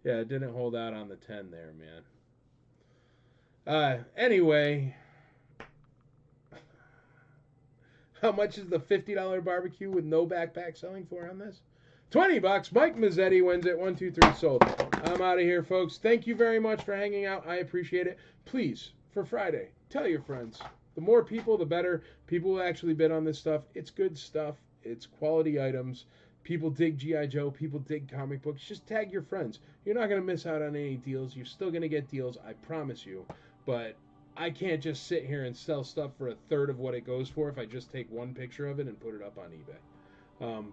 yeah, it didn't hold out on the 10 there, man. Anyway, how much is the $50 barbecue with no backpack selling for on this? $20. Mike Mazzetti wins it. 1, 2, 3 sold. I'm out of here, folks. Thank you very much for hanging out. I appreciate it. Please, for Friday, tell your friends. The more people, the better. People will actually bid on this stuff. It's good stuff. It's quality items. People dig G.I. Joe. People dig comic books. Just tag your friends. You're not going to miss out on any deals. You're still going to get deals, I promise you. But I can't just sit here and sell stuff for a third of what it goes for if I just take one picture of it and put it up on eBay.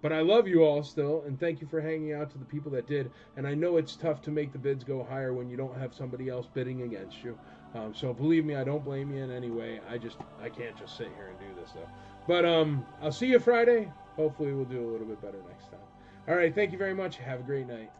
But I love you all still, and thank you for hanging out to the people that did. And I know it's tough to make the bids go higher when you don't have somebody else bidding against you. So believe me, I don't blame you in any way. I can't just sit here and do this stuff. But I'll see you Friday. Hopefully we'll do a little bit better next time. All right, thank you very much. Have a great night.